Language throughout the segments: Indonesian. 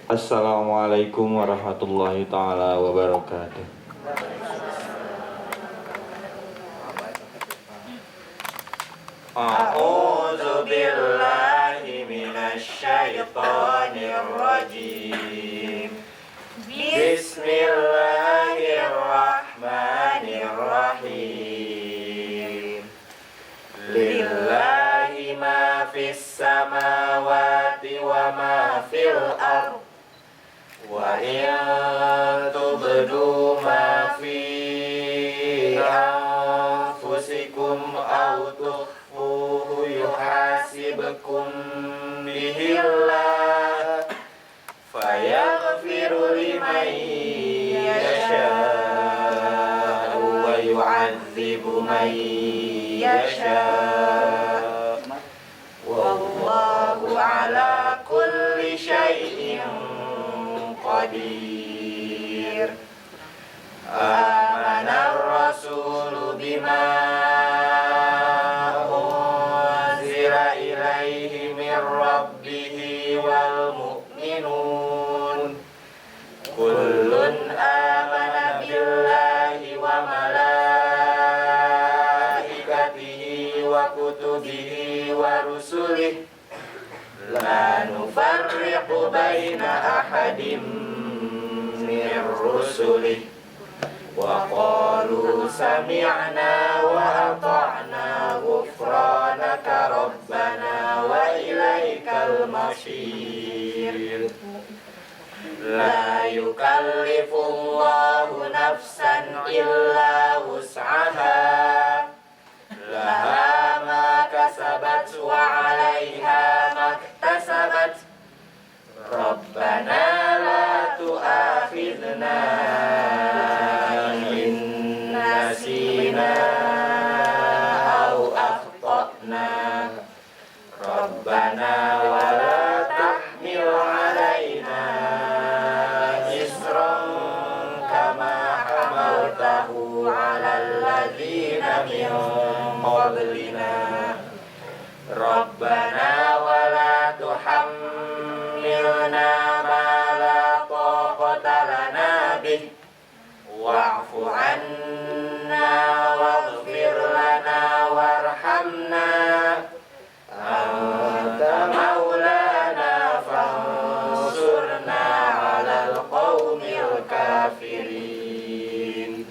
Assalamualaikum warahmatullahi taala wabarakatuh. A'udzu billahi minasy syaithanir rajim. Bismillahirrahmanirrahim. Lillahi ma fis samawati wa ma fil ardh. Wa in tubdu ma fi anfusikum aw tukhfuhu yuhasibkum bihillah fayaghfiru liman yasha'u wa yu'adzibu man yasha'u wallahu ala kulli syai'in qadir. Amanar rasulu bima unzila ilaihi min rabbihi wal mu'minun kullun amana billahi wa malaikatihi wa kutubihi wa rusulihi la nufarriqu baina ahadim min rusulihi wa qalu sami'na wa ata'na ghufranaka rabbana wa ilaikal masir. La yukallifullahu nafsan illa wus'aha laha ma kasabat wa 'alaiha maktasabat. Rabbana la tu'akhidna in nasina aw akhtana. Rabbana wa la tahmil 'alaina isran kama hamaltahu 'alal ladzina min qablina. Rabbana wa la tuhammilna ma la taqata lana bih wa'fu 'anna waghfir lana warhamna anta maulana fansurna 'alal qaumil kafirin.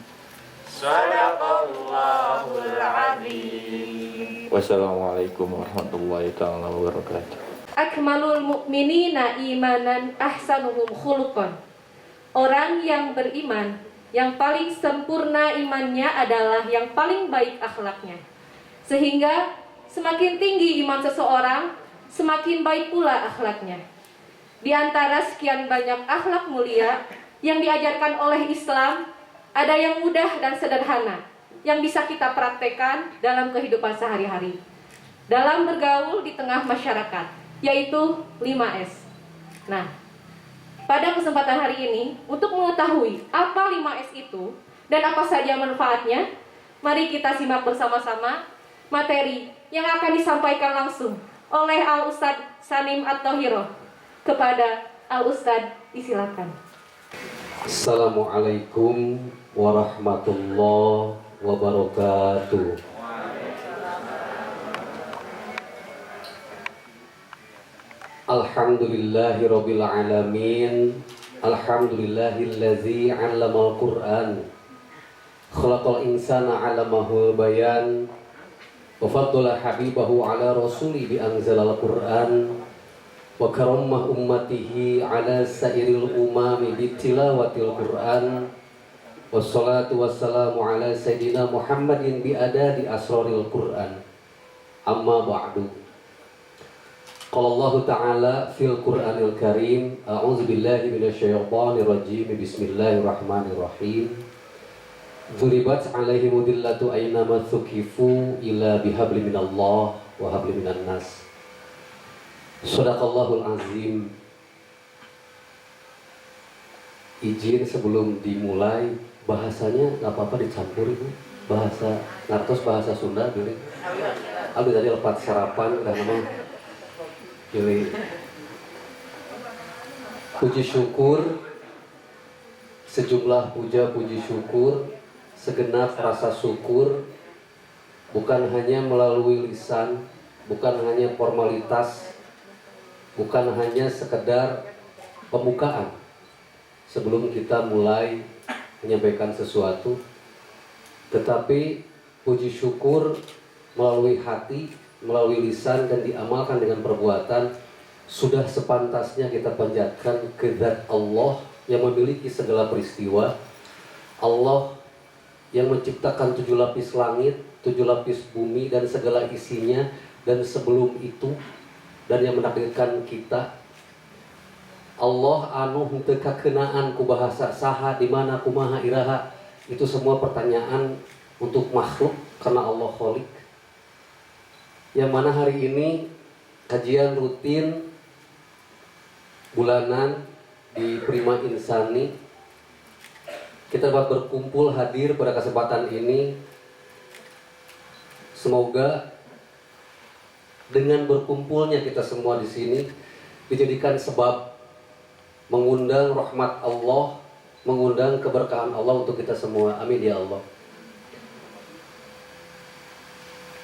Shadaqallahul 'azim. Wassalamualaikum warahmatullahi taala wabarakatuh. Akmalul mu'minina imanan ahsanuhum khuluqan. Orang yang beriman yang paling sempurna imannya adalah yang paling baik akhlaknya. Sehingga semakin tinggi iman seseorang, semakin baik pula akhlaknya. Di antara sekian banyak akhlak mulia yang diajarkan oleh Islam, ada yang mudah dan sederhana yang bisa kita praktekkan dalam kehidupan sehari-hari, dalam bergaul di tengah masyarakat, yaitu 5S. Nah, pada kesempatan hari ini, untuk mengetahui apa 5S itu dan apa saja manfaatnya, mari kita simak bersama-sama materi yang akan disampaikan langsung oleh Al-Ustadz Sanim At-Thohiroh. Kepada Al-Ustadz, disilakan. Assalamualaikum warahmatullahi wabarakatuh. Alhamdulillahirabbil alamin. Alhamdulillahillazi 'allamal Qur'an. Khalaqal insana 'allamahul bayan. Wa faddala habibahu 'ala rasuli bi anzalal Qur'an. Wa karamah ummatihi 'ala sairil umami bi tilawatil Qur'an. Wassalatu wassalamu ala sayyidina Muhammadin bi adadi asraril Qur'an. Amma ba'du. Qala Allah Ta'ala fil Qur'anil Karim, a'udzu billahi minasyaitonir rajim. Bismillahirrahmanirrahim. Dzuribat 'alaihim dillatu aina ma thuqifu ila bihabli minallah wa habli minan nas. Shadaqallahul azim. Izin sebelum dimulai, bahasanya nggak apa-apa dicampur itu, bahasa Nartos, bahasa Sunda dulu. Aldo tadi lepas sarapan udah nama pilih Puji syukur, sejumlah puja puji syukur, segenap rasa syukur, bukan hanya melalui lisan, bukan hanya formalitas, bukan hanya sekedar pembukaan sebelum kita mulai menyampaikan sesuatu, tetapi puji syukur melalui hati, melalui lisan, dan diamalkan dengan perbuatan sudah sepantasnya kita panjatkan ke zat Allah yang memiliki segala peristiwa, Allah yang menciptakan 7 lapis langit, 7 lapis bumi dan segala isinya, dan sebelum itu, dan yang menakdirkan kita. Allah anu henteu kakeunaan ku bahasa saha di mana kumaha iraha, itu semua pertanyaan untuk makhluk karena Allah Khalik. Yang mana hari ini kajian rutin bulanan di Prima Insani, kita dapat berkumpul hadir pada kesempatan ini. Semoga dengan berkumpulnya kita semua di sini dijadikan sebab mengundang rahmat Allah, mengundang keberkahan Allah untuk kita semua. Amin ya Allah.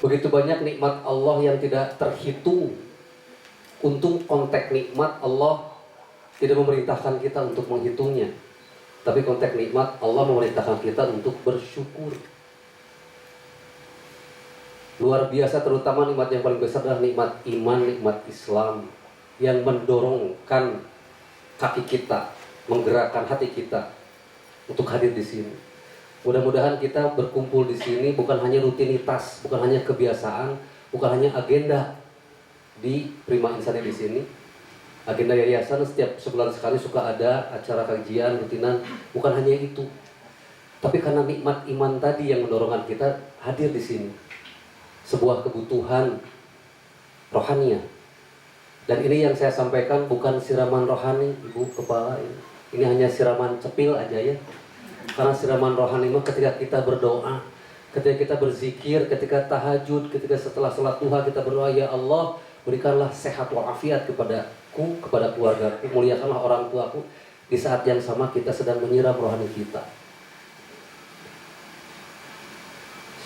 Begitu banyak nikmat Allah yang tidak terhitung. Untuk konteks nikmat Allah tidak memerintahkan kita untuk menghitungnya, tapi konteks nikmat Allah memerintahkan kita untuk bersyukur. Luar biasa, terutama nikmat yang paling besar adalah nikmat iman, nikmat Islam yang mendorongkan kaki kita, menggerakkan hati kita untuk hadir di sini. Mudah-mudahan kita berkumpul di sini bukan hanya rutinitas, bukan hanya kebiasaan, bukan hanya agenda di Prima Insani di sini. Agenda yayasan setiap sebulan sekali suka ada acara kajian rutinan, bukan hanya itu. Tapi karena nikmat iman tadi yang mendorongkan kita hadir di sini. Sebuah kebutuhan rohaniah. Dan ini yang saya sampaikan bukan siraman rohani, Ibu Kepala ini. Ini hanya siraman cepil aja ya. Karena siraman rohani mah ketika kita berdoa, ketika kita berzikir, ketika tahajud, ketika setelah salat duha kita berdoa, ya Allah, berikanlah sehat walafiat kepadaku, kepada keluargaku, muliakanlah orang tuaku. Di saat yang sama kita sedang menyiram rohani kita.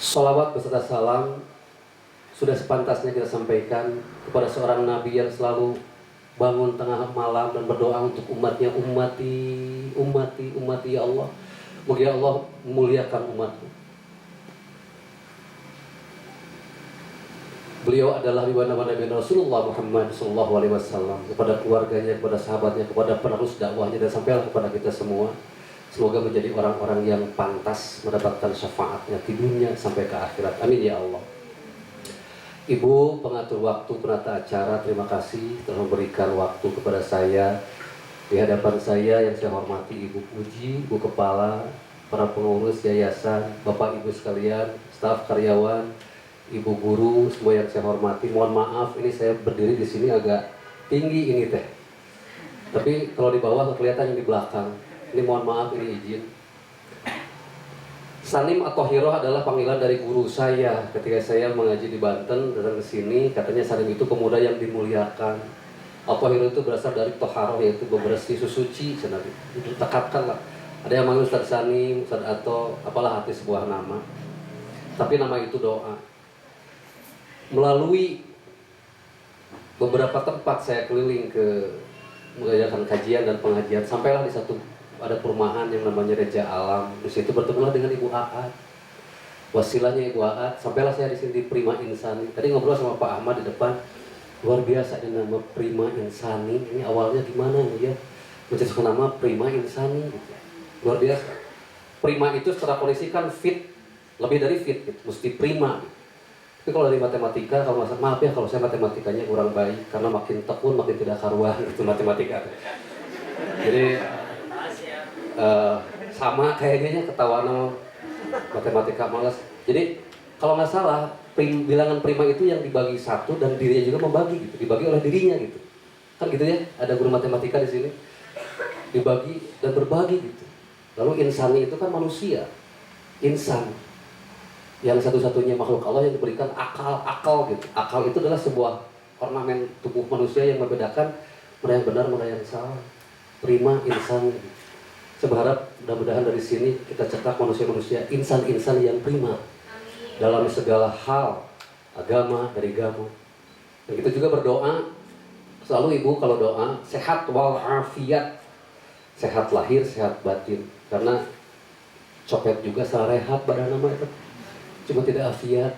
Sholawat beserta salam sudah sepantasnya kita sampaikan kepada seorang nabi yang selalu bangun tengah malam dan berdoa untuk umatnya, ummati ya Allah. Moga Allah memuliakan umatmu. Beliau adalah ibadahnya Nabi Rasulullah Muhammad SAW, kepada keluarganya, kepada sahabatnya, kepada penerus dakwahnya, dan sampailah kepada kita semua. Semoga menjadi orang-orang yang pantas mendapatkan syafaatnya di dunia sampai ke akhirat. Amin ya Allah. Ibu pengatur waktu, penata acara, terima kasih telah memberikan waktu kepada saya. Di hadapan saya yang saya hormati Ibu Puji, Ibu Kepala, para pengurus yayasan, Bapak Ibu sekalian, staf karyawan, Ibu guru, semua yang saya hormati. Mohon maaf, ini saya berdiri di sini agak tinggi ini teh. Tapi kalau di bawah kelihatan yang di belakang. Ini mohon maaf, ini izin. Sanim atau Hiroh adalah panggilan dari guru saya ketika saya mengaji di Banten, datang ke sini. Katanya Sanim itu pemuda yang dimuliakan. Al-Tahir itu berasal dari Toharoh, yaitu bebersih, suci. Itu tekatkan lah. Ada yang manggil Ustaz Sanim, Ustaz Ato, apalah arti sebuah nama. Tapi nama itu doa. Melalui beberapa tempat saya keliling ke mengadakan kajian dan pengajian, sampailah di satu ada perumahan yang namanya Reja Alam. Di situ bertemulah dengan Ibu Aat. Wasilahnya Ibu Aat, sampailah saya di sini di Prima Insani. Tadi ngobrol sama Pak Ahmad di depan. Luar biasa ada nama Prima Insani. Ini awalnya gimana nih ya? Mencetuskan nama Prima Insani gitu. Luar biasa. Prima itu secara kondisi kan fit, lebih dari fit gitu. Mesti prima gitu. Tapi kalau dari matematika, kalau maaf ya kalau saya matematikanya kurang baik, karena makin tekun makin tidak karuan itu matematika. Jadi sama kayaknya ketawa sama matematika malas. Jadi kalau nggak salah bilangan prima itu yang dibagi satu dan dirinya juga membagi gitu, dibagi oleh dirinya gitu, kan gitu ya. Ada guru matematika di sini, dibagi dan berbagi gitu. Lalu insani itu kan manusia, insan yang satu-satunya makhluk Allah yang diberikan akal gitu. Akal itu adalah sebuah ornamen tubuh manusia yang membedakan mana yang benar mana yang salah. prima insan. Saya berharap mudah-mudahan dari sini kita cetak manusia-manusia insan-insan yang prima dalam segala hal, agama dari agama. Dan kita juga berdoa selalu ibu kalau doa sehat walafiat, sehat lahir, sehat batin. Karena copet juga salah rehat badan nama itu, cuma tidak afiat,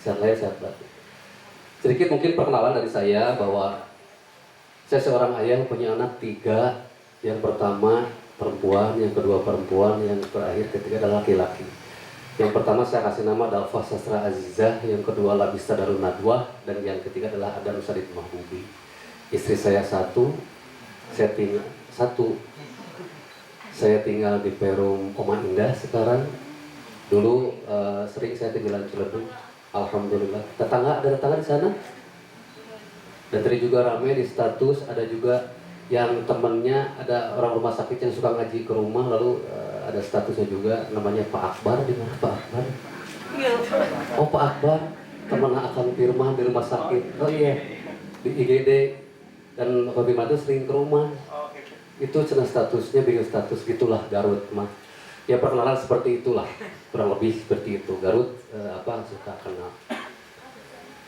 sehat lahir, sehat batin. Sedikit mungkin perkenalan dari saya bahwa saya seorang ayah punya anak 3. Yang pertama perempuan, yang kedua perempuan, yang terakhir ketiga adalah laki-laki. Yang pertama saya kasih nama Dalfa Sastra Azizah, yang kedua Labista Darun Nadwah, dan yang ketiga adalah Adam Sadid Mahbubi. Istri saya 1, saya tinggal 1. Saya tinggal di Perum Oma Indah sekarang. Dulu sering saya tinggal di Ciledug. Alhamdulillah. Ada tetangga di sana. Dan tadi juga ramai di status, ada juga yang temennya ada orang rumah sakit yang suka ngaji ke rumah, lalu ada statusnya juga namanya Pak Akbar. Di mana Pak Akbar? Oh Pak Akbar, teman Akang Firman di rumah sakit. Oh iya, di IGD. Dan Pak Bima itu sering ke rumah. Itu cina statusnya, bingung status gitulah Garut mah. Ya perkenalan seperti itulah, kurang lebih seperti itu. Garut suka kenal.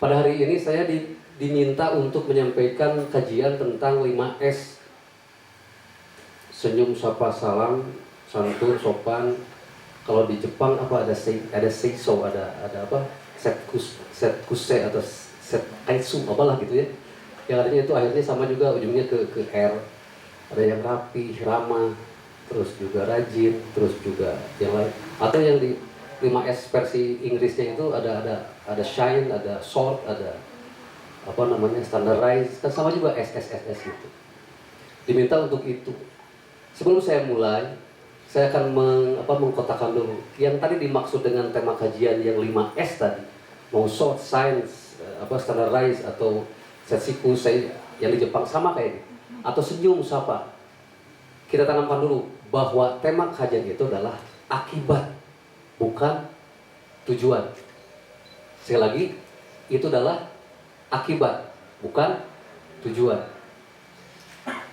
Pada hari ini saya diminta untuk menyampaikan kajian tentang 5S. Senyum, sapa, salam, santun, sopan. Kalau di Jepang ada seiso, ada apa? Setkuse atau setkaitsu apalah gitu ya. Yang artinya itu akhirnya sama juga ujungnya ke R. Ada yang rapi, ramah, terus juga rajin, terus juga yang lain. Atau yang di 5S versi Inggrisnya itu ada shine, ada short, ada standardized, kan sama juga SSSS gitu. Diminta untuk itu. Sebelum saya mulai, saya akan mengkotakkan dulu yang tadi dimaksud dengan tema kajian yang 5S tadi, mau short, science, standardized atau setsiku saya yang di Jepang sama kayak gitu. Atau senyum sapa. Kita tanamkan dulu bahwa tema kajian itu adalah akibat, bukan tujuan. Sekali lagi, itu adalah akibat, bukan tujuan.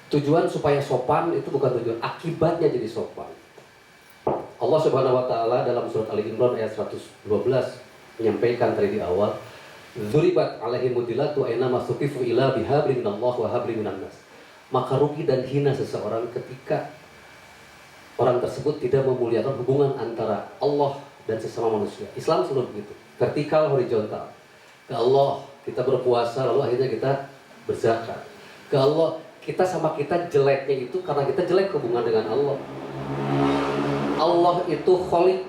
Tujuan supaya sopan itu bukan tujuan, akibatnya jadi sopan. Allah Subhanahu wa taala dalam surat Ali Imran ayat 112 menyampaikan tadi di awal, "Dzuribat 'alaihim mudillatu aina masuqifu ila bihablin minallah wa hablin minan nas." Maka rugi dan hina seseorang ketika orang tersebut tidak memuliakan hubungan antara Allah dan sesama manusia. Islam selalu begitu, vertikal, horizontal. Ke Allah kita berpuasa, lalu akhirnya kita berzakat. Ke Allah, kita sama kita jeleknya itu karena kita jelek hubungan dengan Allah. Allah itu kholik,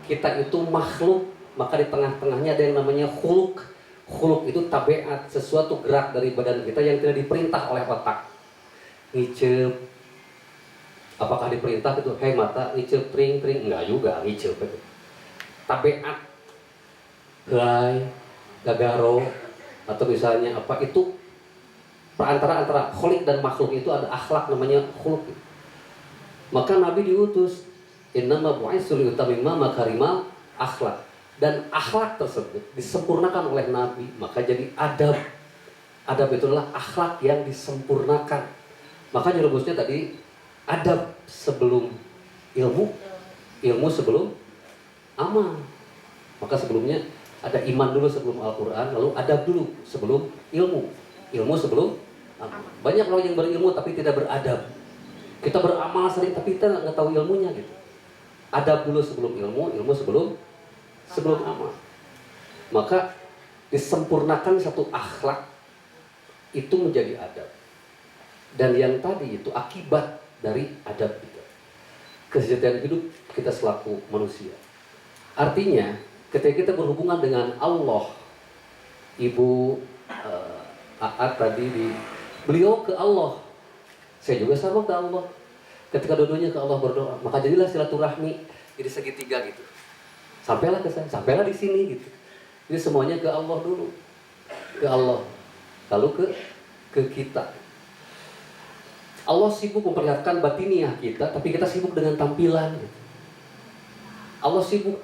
kita itu makhluk, maka di tengah-tengahnya ada yang namanya khuluk. Khuluk itu tabiat, sesuatu gerak dari badan kita yang tidak diperintah oleh otak. Ngicep, apakah diperintah itu? Hei mata, ngicep, tring, enggak juga, ngicep itu. Tabiat, helai, gagaro, atau misalnya apa itu perantara antara kholik dan makhluk itu ada akhlak namanya khuluk. Maka Nabi diutus, innama bu'itsu liutammima makarimal akhlak, dan akhlak tersebut disempurnakan oleh Nabi, maka jadi adab. Adab itu adalah akhlak yang disempurnakan. Maka rumusnya tadi adab sebelum ilmu, ilmu sebelum amal. Maka sebelumnya ada iman dulu sebelum Al-Quran, lalu adab dulu sebelum ilmu, ilmu sebelum amal. Banyak orang yang berilmu tapi tidak beradab. Kita beramal sering tapi kita nggak tahu ilmunya gitu. Adab dulu sebelum ilmu, ilmu sebelum amal. Maka disempurnakan satu akhlak itu menjadi adab. Dan yang tadi itu akibat dari adab kita, kesejahteraan hidup kita selaku manusia. Artinya ketika kita berhubungan dengan Allah, Ibu Aat tadi beliau ke Allah, saya juga sama ke Allah. Ketika dua-duanya ke Allah berdoa, maka jadilah silaturahmi jadi segitiga gitu. Sampailah ke saya, sampailah di sini gitu. Jadi semuanya ke Allah dulu, ke Allah, lalu ke kita. Allah sibuk memperlihatkan batiniah kita, tapi kita sibuk dengan tampilan. Allah sibuk,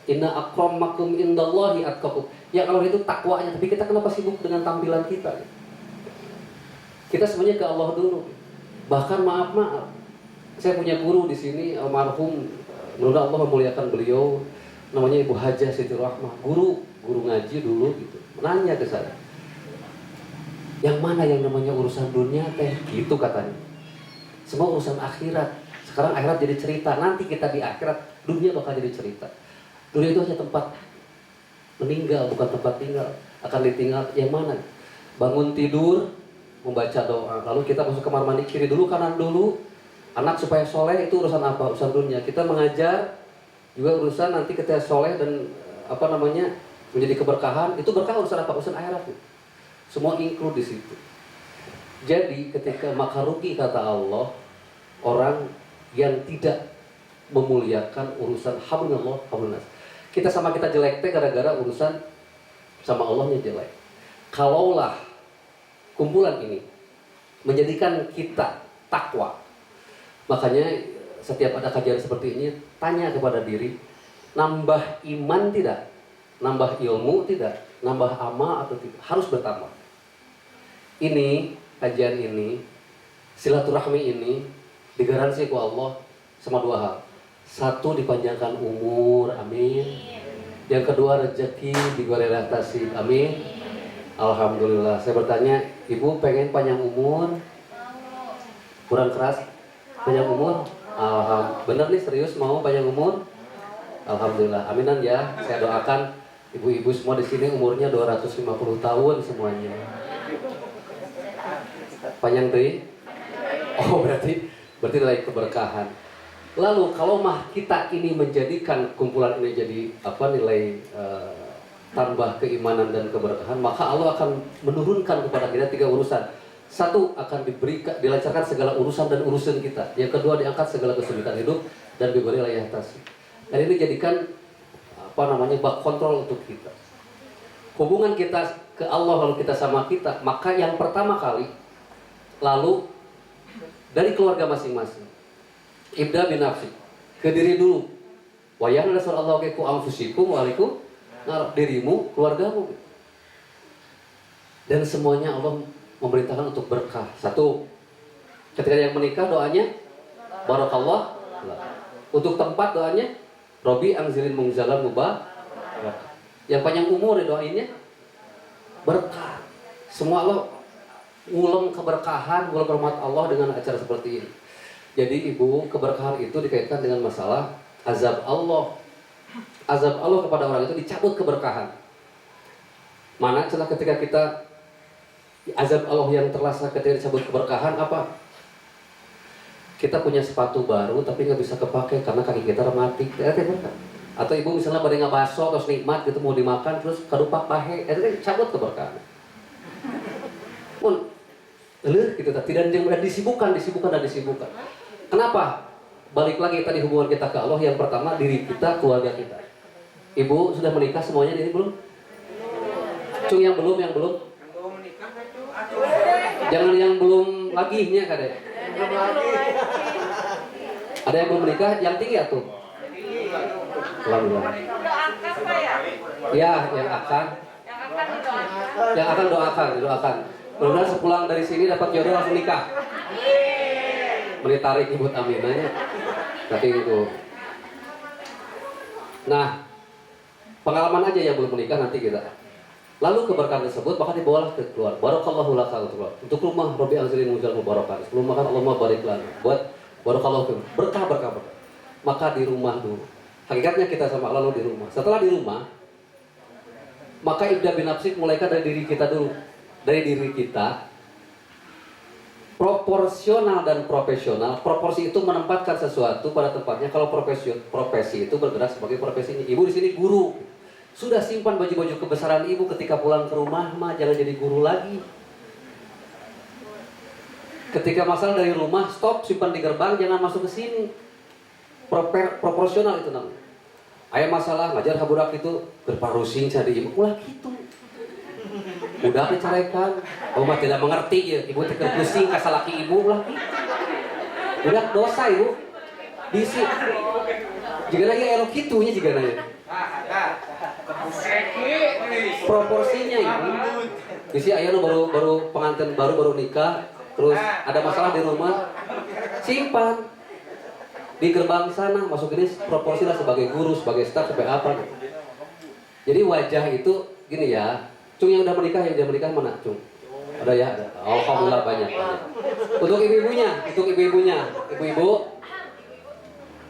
inna akramakum indallahi atqakum. Ya kalau itu takwanya, tapi kita kenapa sibuk dengan tampilan kita? Kita semuanya ke Allah dulu. Bahkan maaf, saya punya guru di sini almarhum, mudah Allah memuliakan beliau, namanya Ibu Hajah Siti Rahmah, guru ngaji dulu gitu. Nanya ke saya, yang mana yang namanya urusan dunia teh, gitu katanya. Semua urusan akhirat. Sekarang akhirat jadi cerita, nanti kita di akhirat dunia bakal jadi cerita. Dunia itu hanya tempat meninggal, bukan tempat tinggal. Akan ditinggal yang mana? Bangun tidur, membaca doa, lalu kita masuk kamar mandi kiri dulu, kanan dulu. Anak supaya soleh itu urusan apa? Urusan dunia. Kita mengajar juga urusan nanti kita soleh dan menjadi keberkahan. Itu berkah urusan apa? Urusan akhirat. Semua include di situ. Jadi ketika maka rugi kata Allah orang yang tidak memuliakan urusan hablullah hablunas. Kita sama kita jelek teh gara-gara urusan sama Allahnya jelek. Kalaulah kumpulan ini menjadikan kita takwa, makanya setiap ada kajian seperti ini tanya kepada diri, nambah iman tidak, nambah ilmu tidak, nambah amal atau tidak, harus bertambah. Ini kajian ini, silaturahmi ini digaransi ku Allah sama dua hal. Satu, dipanjangkan umur, amin. Yang kedua, rezeki direalisasi, amin. Alhamdulillah. Saya bertanya, ibu pengen panjang umur? Kurang keras? Panjang umur? Bener nih, serius mau panjang umur? Alhamdulillah, aminan ya. Saya doakan ibu-ibu semua di sini umurnya 250 tahun semuanya. Panjang deh? Oh berarti nilai keberkahan. Lalu kalau kita ini menjadikan kumpulan ini jadi nilai tambah keimanan dan keberkahan, maka Allah akan menurunkan kepada kita 3 urusan. Satu, akan dilancarkan segala urusan dan urusan kita. Yang kedua, diangkat segala kesulitan hidup dan diberi layah tasih. Dan ini jadikan bak kontrol untuk kita. Hubungan kita ke Allah lalu kita sama kita, maka yang pertama kali lalu dari keluarga masing-masing. Ibda bin nafsi, ke diri dulu. Wa ya Rasulullah ku anfusikum wa alaikum dirimu, keluargamu. Dan semuanya Allah memerintahkan untuk berkah. Satu, ketika yang menikah doanya barakallah. Untuk tempat doanya Robi anzilin mungzalan mubah. Yang panjang umur doainnya berkah. Semua Allah ulang keberkahan, ulang rahmat Allah dengan acara seperti ini. Jadi ibu, keberkahan itu dikaitkan dengan masalah azab Allah. Azab Allah kepada orang itu dicabut keberkahan. Mana celah ketika kita azab Allah yang terasa ketika dicabut keberkahan apa? Kita punya sepatu baru tapi nggak bisa kepake karena kaki kita rematik. Atau ibu misalnya pada ngabaso terus nikmat gitu mau dimakan terus kadupak pahe, itu cabut keberkahan. Pun gitu tidak yang disibukkan. Kenapa? Balik lagi tadi hubungan kita ke Allah, yang pertama diri kita, keluarga kita. Ibu sudah menikah semuanya ini belum? Cung yang belum? Jangan yang belum lagi nya kade. Ada yang belum menikah, yang tinggi atuh. Alhamdulillah. Ya, yang akan doakan. Mudah-mudahan sepulang dari sini dapat jodoh langsung nikah. Menitarik nyebut aminanya. Tapi itu. Nah, pengalaman aja yang belum menikah nanti kita. Lalu keberkahan tersebut bahkan dibawalah ke keluar. Barakallahu laka untuk rumah Rabbi anzilin muzal mubarakah. Sebelum makan Allahumma barik lana. Buat barakallahu berkah. Maka di rumah dulu. Hakikatnya kita sama Allah di rumah. Setelah di rumah, maka ibda bin nafsi mulaikan dari diri kita dulu. Dari diri kita. Proporsional dan profesional. Proporsi itu menempatkan sesuatu pada tempatnya. Kalau profesi itu bergerak sebagai profesinya. Ibu di sini guru. Sudah simpan baju-baju kebesaran ibu ketika pulang ke rumah mah jangan jadi guru lagi. Ketika masalah dari rumah stop, simpan di gerbang, jangan masuk ke sini. Proporsional itu namanya. Ayah masalah ngajar haburak itu berparusing cari ibu ulah gitu. Udah diceraikan, mah tidak mengerti ya, ibu tidak pusing kasih laki ibu ulah gitu. Udah dosa ibu. Bisi. Jika nanya elok gitunya jika nanya. Proporsinya ibu. Bisi ayah baru pengantin baru nikah, terus ada masalah di rumah. simpan di gerbang sana, masuk ini proporsilah sebagai guru, sebagai staf, sebagai apa gitu. Jadi wajah itu gini ya, Cung yang udah menikah mana Cung? Ada ya? Ada. Alhamdulillah banyak. Untuk ibu-ibunya, ibu-ibu,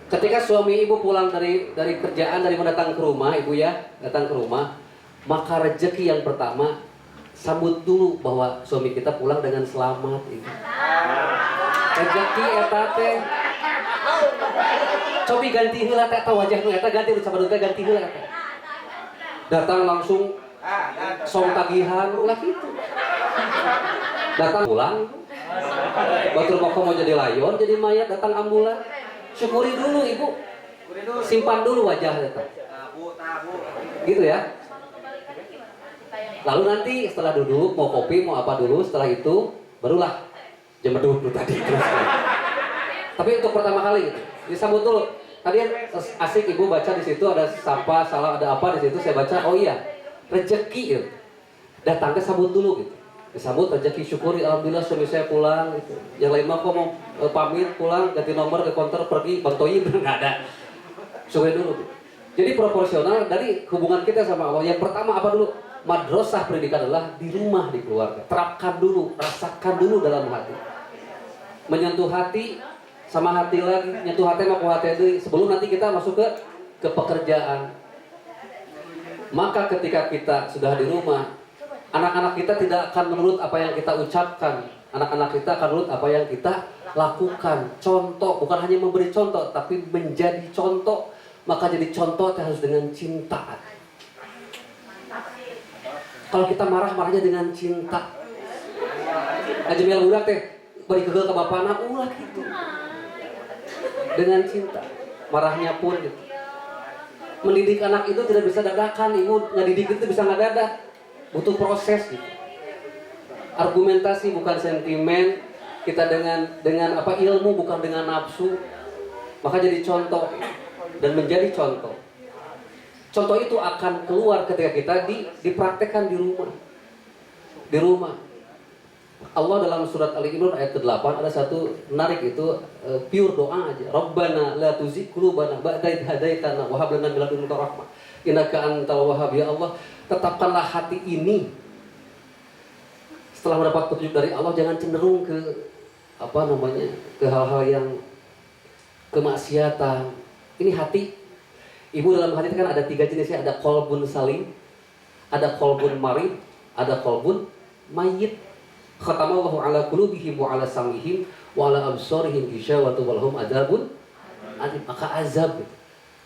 ketika suami ibu pulang dari kerjaan, dari mendatang ke rumah, ibu ya, datang ke rumah, maka rezeki yang pertama sambut dulu bahwa suami kita pulang dengan selamat. Ibu. Rezeki eta teh. Cobi ganti heula teh wajah nu eta ganti ucapan teh ganti heula eta. Datang langsung song tagihan ulah kitu. Datang pulang. Batur moko mau jadi layon, jadi mayat datang ambulan. Syukuri dulu ibu. Simpan dulu wajah eta. Gitu ya. Lalu nanti setelah duduk mau kopi mau apa dulu, setelah itu barulah jemeduh tadi. Tapi untuk pertama kali gitu, disambut dulu. Tadi asik ibu baca di situ ada sapa, salam, ada apa di situ saya baca. Oh iya, rezeki gitu. Datang ke sambut dulu gitu. Disambut rezeki, syukuri alhamdulillah suami saya pulang gitu. Yang lain mah kok mau pamit pulang ganti nomor ke konter pergi Bang Toyib enggak ada. Syukuri dulu. Jadi proporsional dari hubungan kita sama Allah. Yang pertama apa dulu? Madrasah pendidikan adalah di rumah, di keluarga. Terapkan dulu, rasakan dulu dalam hati. Menyentuh hati sama hati lagi, nyentuh hati sama hati itu sebelum nanti kita masuk ke pekerjaan. Maka ketika kita sudah di rumah, anak-anak kita tidak akan menurut apa yang kita ucapkan. Anak-anak kita akan menurut apa yang kita lakukan. Contoh, bukan hanya memberi contoh, tapi menjadi contoh. Maka jadi contoh harus dengan cinta. Kalau kita marah, marahnya dengan cinta. Aja biar budak teh beri kegel ke bapana, ulah gitu. Dengan cinta, marahnya pun gitu. Mendidik anak itu tidak bisa dadakan, ibu ngedidik itu bisa ngadadak, butuh proses gitu. Argumentasi bukan sentimen, kita dengan apa ilmu bukan dengan nafsu, maka jadi contoh dan menjadi contoh. Contoh itu akan keluar ketika kita dipraktekkan di rumah. Di rumah. Allah dalam surat Ali Imran ayat ke-8 ada satu menarik itu pure doa aja. Rabbana la tuzigh qulubana ba'da idh hadaitana wa hab lana min ladunka rahmah innaka antal wahhab. Ya Allah, tetapkanlah hati ini setelah mendapat petunjuk dari Allah, jangan cenderung ke ke hal-hal yang kemaksiatan. Ini hati. Ibu dalam hati kan ada 3 jenisnya, ada qalbun salim, ada qalbun marid, ada qalbun mayyit. Khatamallahu ala qulubihim wa ala sam'ihim wa ala absarihim ghishawatun wa lahum adzabun alim. Maka azab.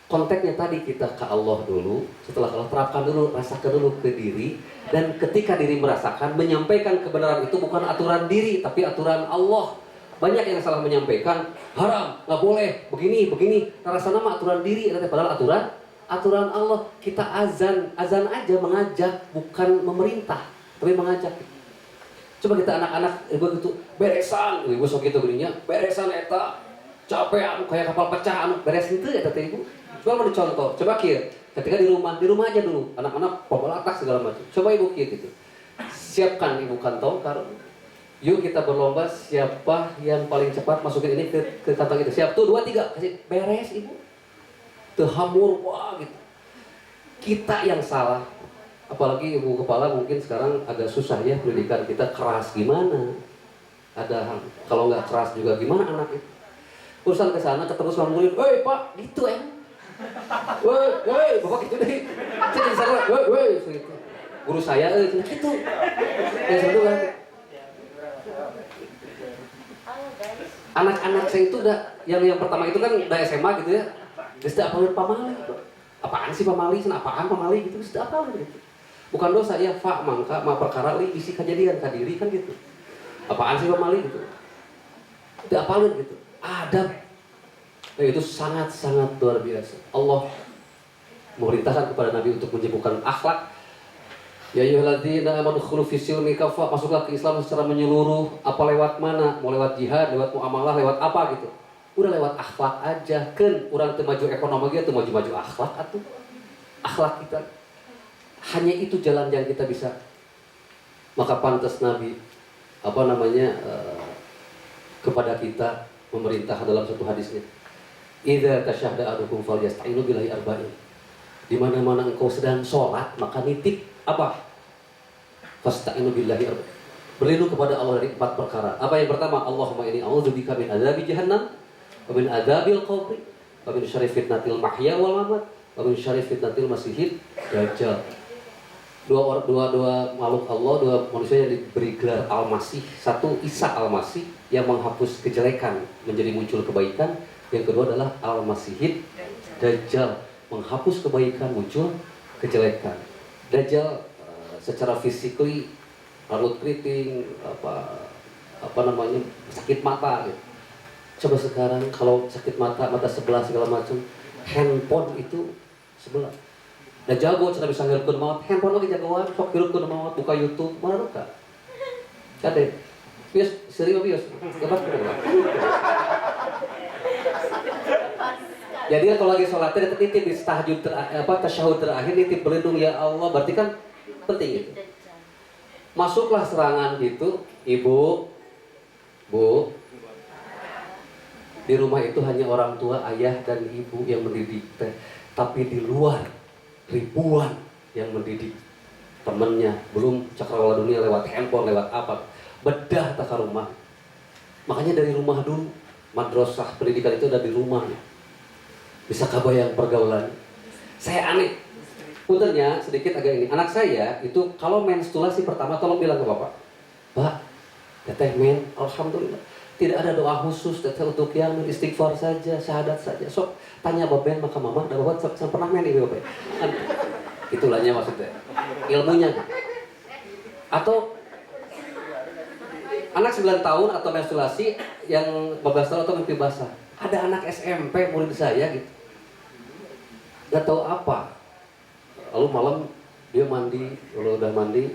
Konteksnya tadi kita ke Allah dulu, setelah Allah terapkan dulu, rasakan dulu ke diri, dan ketika diri merasakan, menyampaikan kebenaran itu bukan aturan diri tapi aturan Allah. Banyak yang salah menyampaikan, haram, nggak boleh, begini. Rasa nama aturan diri, padahal aturan Allah. Kita azan aja mengajak, bukan memerintah, tapi mengajak. Coba kita anak-anak, ibu gitu, beresan, ibu sok gitu berinya, beresan eta, capek, kayak kapal pecah, beres itu ya tete ibu. Coba mau dicontoh, coba kira, ketika di rumah aja dulu, anak-anak pembalatak segala macam. Coba ibu kira gitu, siapkan ibu kantong karung. Yuk kita berlomba siapa yang paling cepat masukin ini ke kantong itu. Siap tuh 2, 3 kasih beres ibu. Tuh hamur wah gitu. Kita yang salah. Apalagi ibu kepala mungkin sekarang agak susah ya pendidikan kita keras gimana. Ada kalau nggak keras juga gimana anak itu. Urusan ke sana ketemu sama murid, "Woi, Pak, gitu ya." "Woi, Bapak gitu deh." Saya di sana, "Woi, gitu." Guru saya gitu. Ya satu kan. Anak-anak saya itu udah yang pertama itu kan udah SMA gitu ya, dia sudah apalin pamali gitu. Apaan sih pamali? Apaan pamali gitu? Sudah apalin gitu. Bukan dosa ya, fa mangka ma perkara li isi kejadian kadiri kan gitu. Apaan sih pamali gitu? Sudah apalin gitu. Adab. Nah, itu sangat-sangat luar biasa. Allah memerintahkan kepada Nabi untuk menyibukkan akhlak. Ya ayyuhalladzina amanu khulu fis silmi kafah, masuklah ke Islam secara menyeluruh. Apa lewat mana? Mau lewat jihad, lewat muamalah, lewat apa gitu. Udah lewat akhlak aja. Kan orang teu maju ekonomi ge teu maju-maju akhlak atuh. Akhlak kita. Hanya itu jalan yang kita bisa. Maka pantas Nabi kepada kita memerintahkan dalam satu hadisnya, idza tasyahada ahadukum falyasta'inu billahi arba'in. Di mana-mana engkau sedang sholat, maka nitip apa? Fasta'inu billahi arba'in. Berlindung kepada Allah dari 4 perkara. Apa yang pertama? Allahumma inni a'udzubika min adzabi jahannam wa min adzabil qabri wa min syarri fitnatil mahya wal mamat wa min syarri fitnatil masiihid dajjal. Dua makhluk Allah, dua manusia yang diberi gelar Al-Masih. Satu Isa Al-Masih yang menghapus kejelekan menjadi muncul kebaikan. Yang kedua adalah Al-Masihid Dajjal, menghapus kebaikan muncul kejelekan. Dajjal secara fisikly rambut keriting, apa namanya, sakit mata gitu. Coba sekarang kalau sakit mata sebelah segala macam, handphone itu sebelah. Dan jago cara bisa ngirupkeun maot, handphone lagi jagoan, sok ngirupkeun maot, buka YouTube, mana ruka. Kade. Bias seri mah bias. Gabat kudu. Jadi kalau lagi sholat teh nitip di tahajud tasyahud terakhir nitip berlindung ya Allah, berarti kan penting itu. Masuklah serangan gitu, ibu, bu. Di rumah itu hanya orang tua, ayah dan ibu yang mendidik teh, tapi di luar ribuan yang mendidik temennya, belum cakrawala dunia lewat handphone, lewat apa, bedah tak ke rumah. Makanya dari rumah dulu, madrasah pendidikan itu ada di rumah. Bisa kebayang pergaulan. Saya aneh, puntennya sedikit agak ini. Anak saya itu kalau menstruasi pertama tolong bilang ke bapak, Pak, teteh men, alhamdulillah. Tidak ada doa khusus teteh untuk yang istighfar saja, syahadat saja. Sok tanya baben maka mama, dan bapak pernah men ini bapak. Itulahnya maksudnya, ilmunya. Atau anak 9 tahun atau menstruasi yang 15 tahun atau mimpi basah. Ada anak SMP murid saya gitu, nggak tahu apa. Lalu malam dia mandi, kalau udah mandi,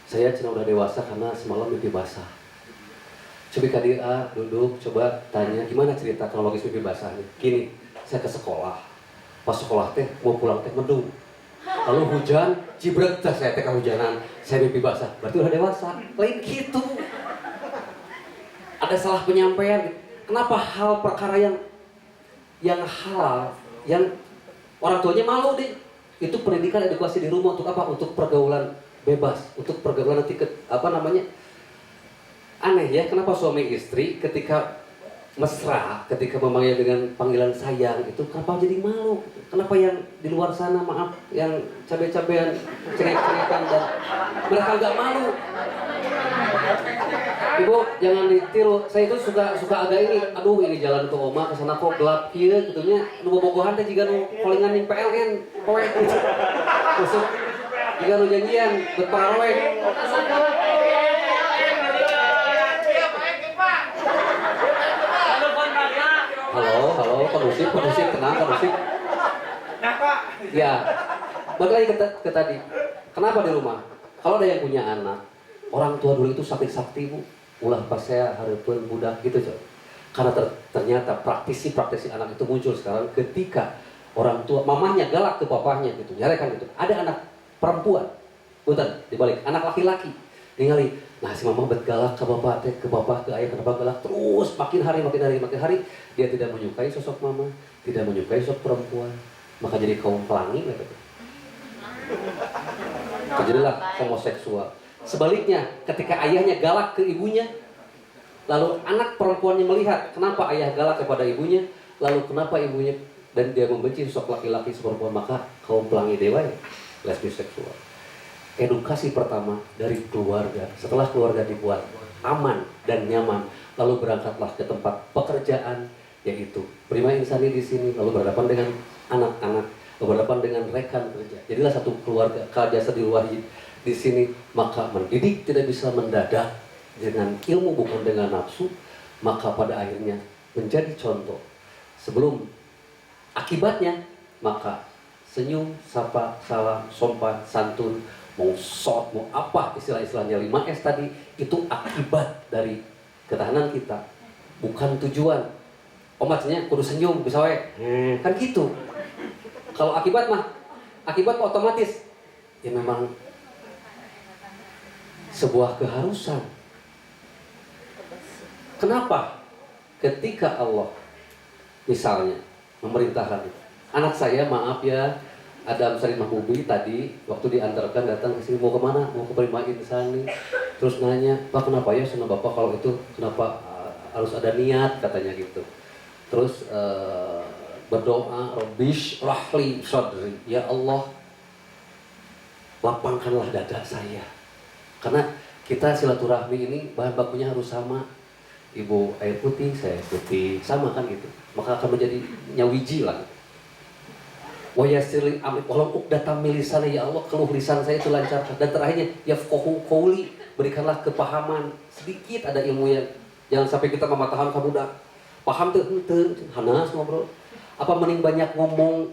saya cina udah dewasa karena semalam mimpi basah. Coba dia duduk, coba tanya gimana cerita kronologis mimpi basahnya. Gini, saya ke sekolah, pas sekolah teh mau pulang teh mendung, lalu hujan, cibrek teh saya teh kehujanan, saya mimpi basah, berarti udah dewasa. Lain gitu, ada salah penyampaian gitu. Kenapa hal perkara yang halal, yang orang tuanya malu deh, itu pendidikan edukasi di rumah untuk apa? Untuk pergaulan bebas, untuk pergaulan nanti aneh ya, kenapa suami istri ketika mesra, ketika memanggil dengan panggilan sayang itu kenapa jadi malu? Kenapa yang di luar sana, maaf, yang cabai-cabean, cerik-cerikan dan mereka nggak malu? Ibu jangan ditiru, saya itu suka agak ini, aduh ini jalan ke oma kesana kok gelap kieu gitunya, nu bobogohan teh jiga nu kolingan ning PLN, poek gitu. Usuk jiga nu janjian berparawe. Halo, kondusif, tenang, kondusif. Ya, balik lagi ke tadi. Kenapa di rumah? Kalau ada yang punya anak, orang tua dulu itu sakti bu, ulah pas saya hareupeun budak gitu coy. Karena ternyata praktisi anak itu muncul sekarang ketika orang tua, mamahnya galak ke papahnya gitu, nyarekan gitu. Ada anak perempuan, punten dibalik, anak laki-laki, ningali. Nah si mama bet galak ke bapak, ke ayah, kenapa galak terus makin hari dia tidak menyukai sosok mama, tidak menyukai sosok perempuan, maka jadi kaum pelangi gitu. Jadilah homoseksual. Sebaliknya ketika ayahnya galak ke ibunya, lalu anak perempuannya melihat kenapa ayah galak kepada ibunya, lalu kenapa ibunya dan dia membenci sosok laki-laki perempuan, maka kaum pelangi dewa ya, lesbi seksual. Edukasi pertama dari keluarga. Setelah keluarga dibuat aman dan nyaman, lalu berangkatlah ke tempat pekerjaan, yaitu prima insani di sini, lalu berhadapan dengan anak-anak, lalu berhadapan dengan rekan kerja. Jadilah satu keluarga, Jasa Dilwahi di sini. Maka mendidik tidak bisa mendadak dengan ilmu, bukan dengan nafsu, maka pada akhirnya menjadi contoh. Sebelum akibatnya, maka senyum, sapa, salam, sopan, santun, mau shot, mau apa istilah-istilahnya 5S tadi, itu akibat dari ketahanan kita, bukan tujuan. Omatnya kudu senyum, bisa we, kan gitu. Kalau akibat otomatis ya memang sebuah keharusan. Kenapa? ketika Allah misalnya memerintahkan anak saya, maaf ya, Adam Salim Mahbubi tadi waktu diantarkan datang ke sini, mau kemana? Mau ke Prima Insan nih. Terus nanya, Pak kenapa ya sama Bapak kalau itu, kenapa harus ada niat katanya gitu. Terus berdoa, Rabbish rahli sadri, ya Allah lapangkanlah dada saya. Karena kita silaturahmi ini bahan bakunya harus sama. Ibu air putih, saya air putih, sama kan gitu. Maka akan menjadi nyawiji lah. Wa yassirli amri walau uqdatam min lisani, ya Allah keluh lisan saya itu lancarkan. Dan terakhirnya yafqahu qouli, berikanlah kepahaman. Sedikit ada ilmu yang jangan sampai kita mematahan kamu dah paham tuh henteu hanas ngobrol. Apa mending banyak ngomong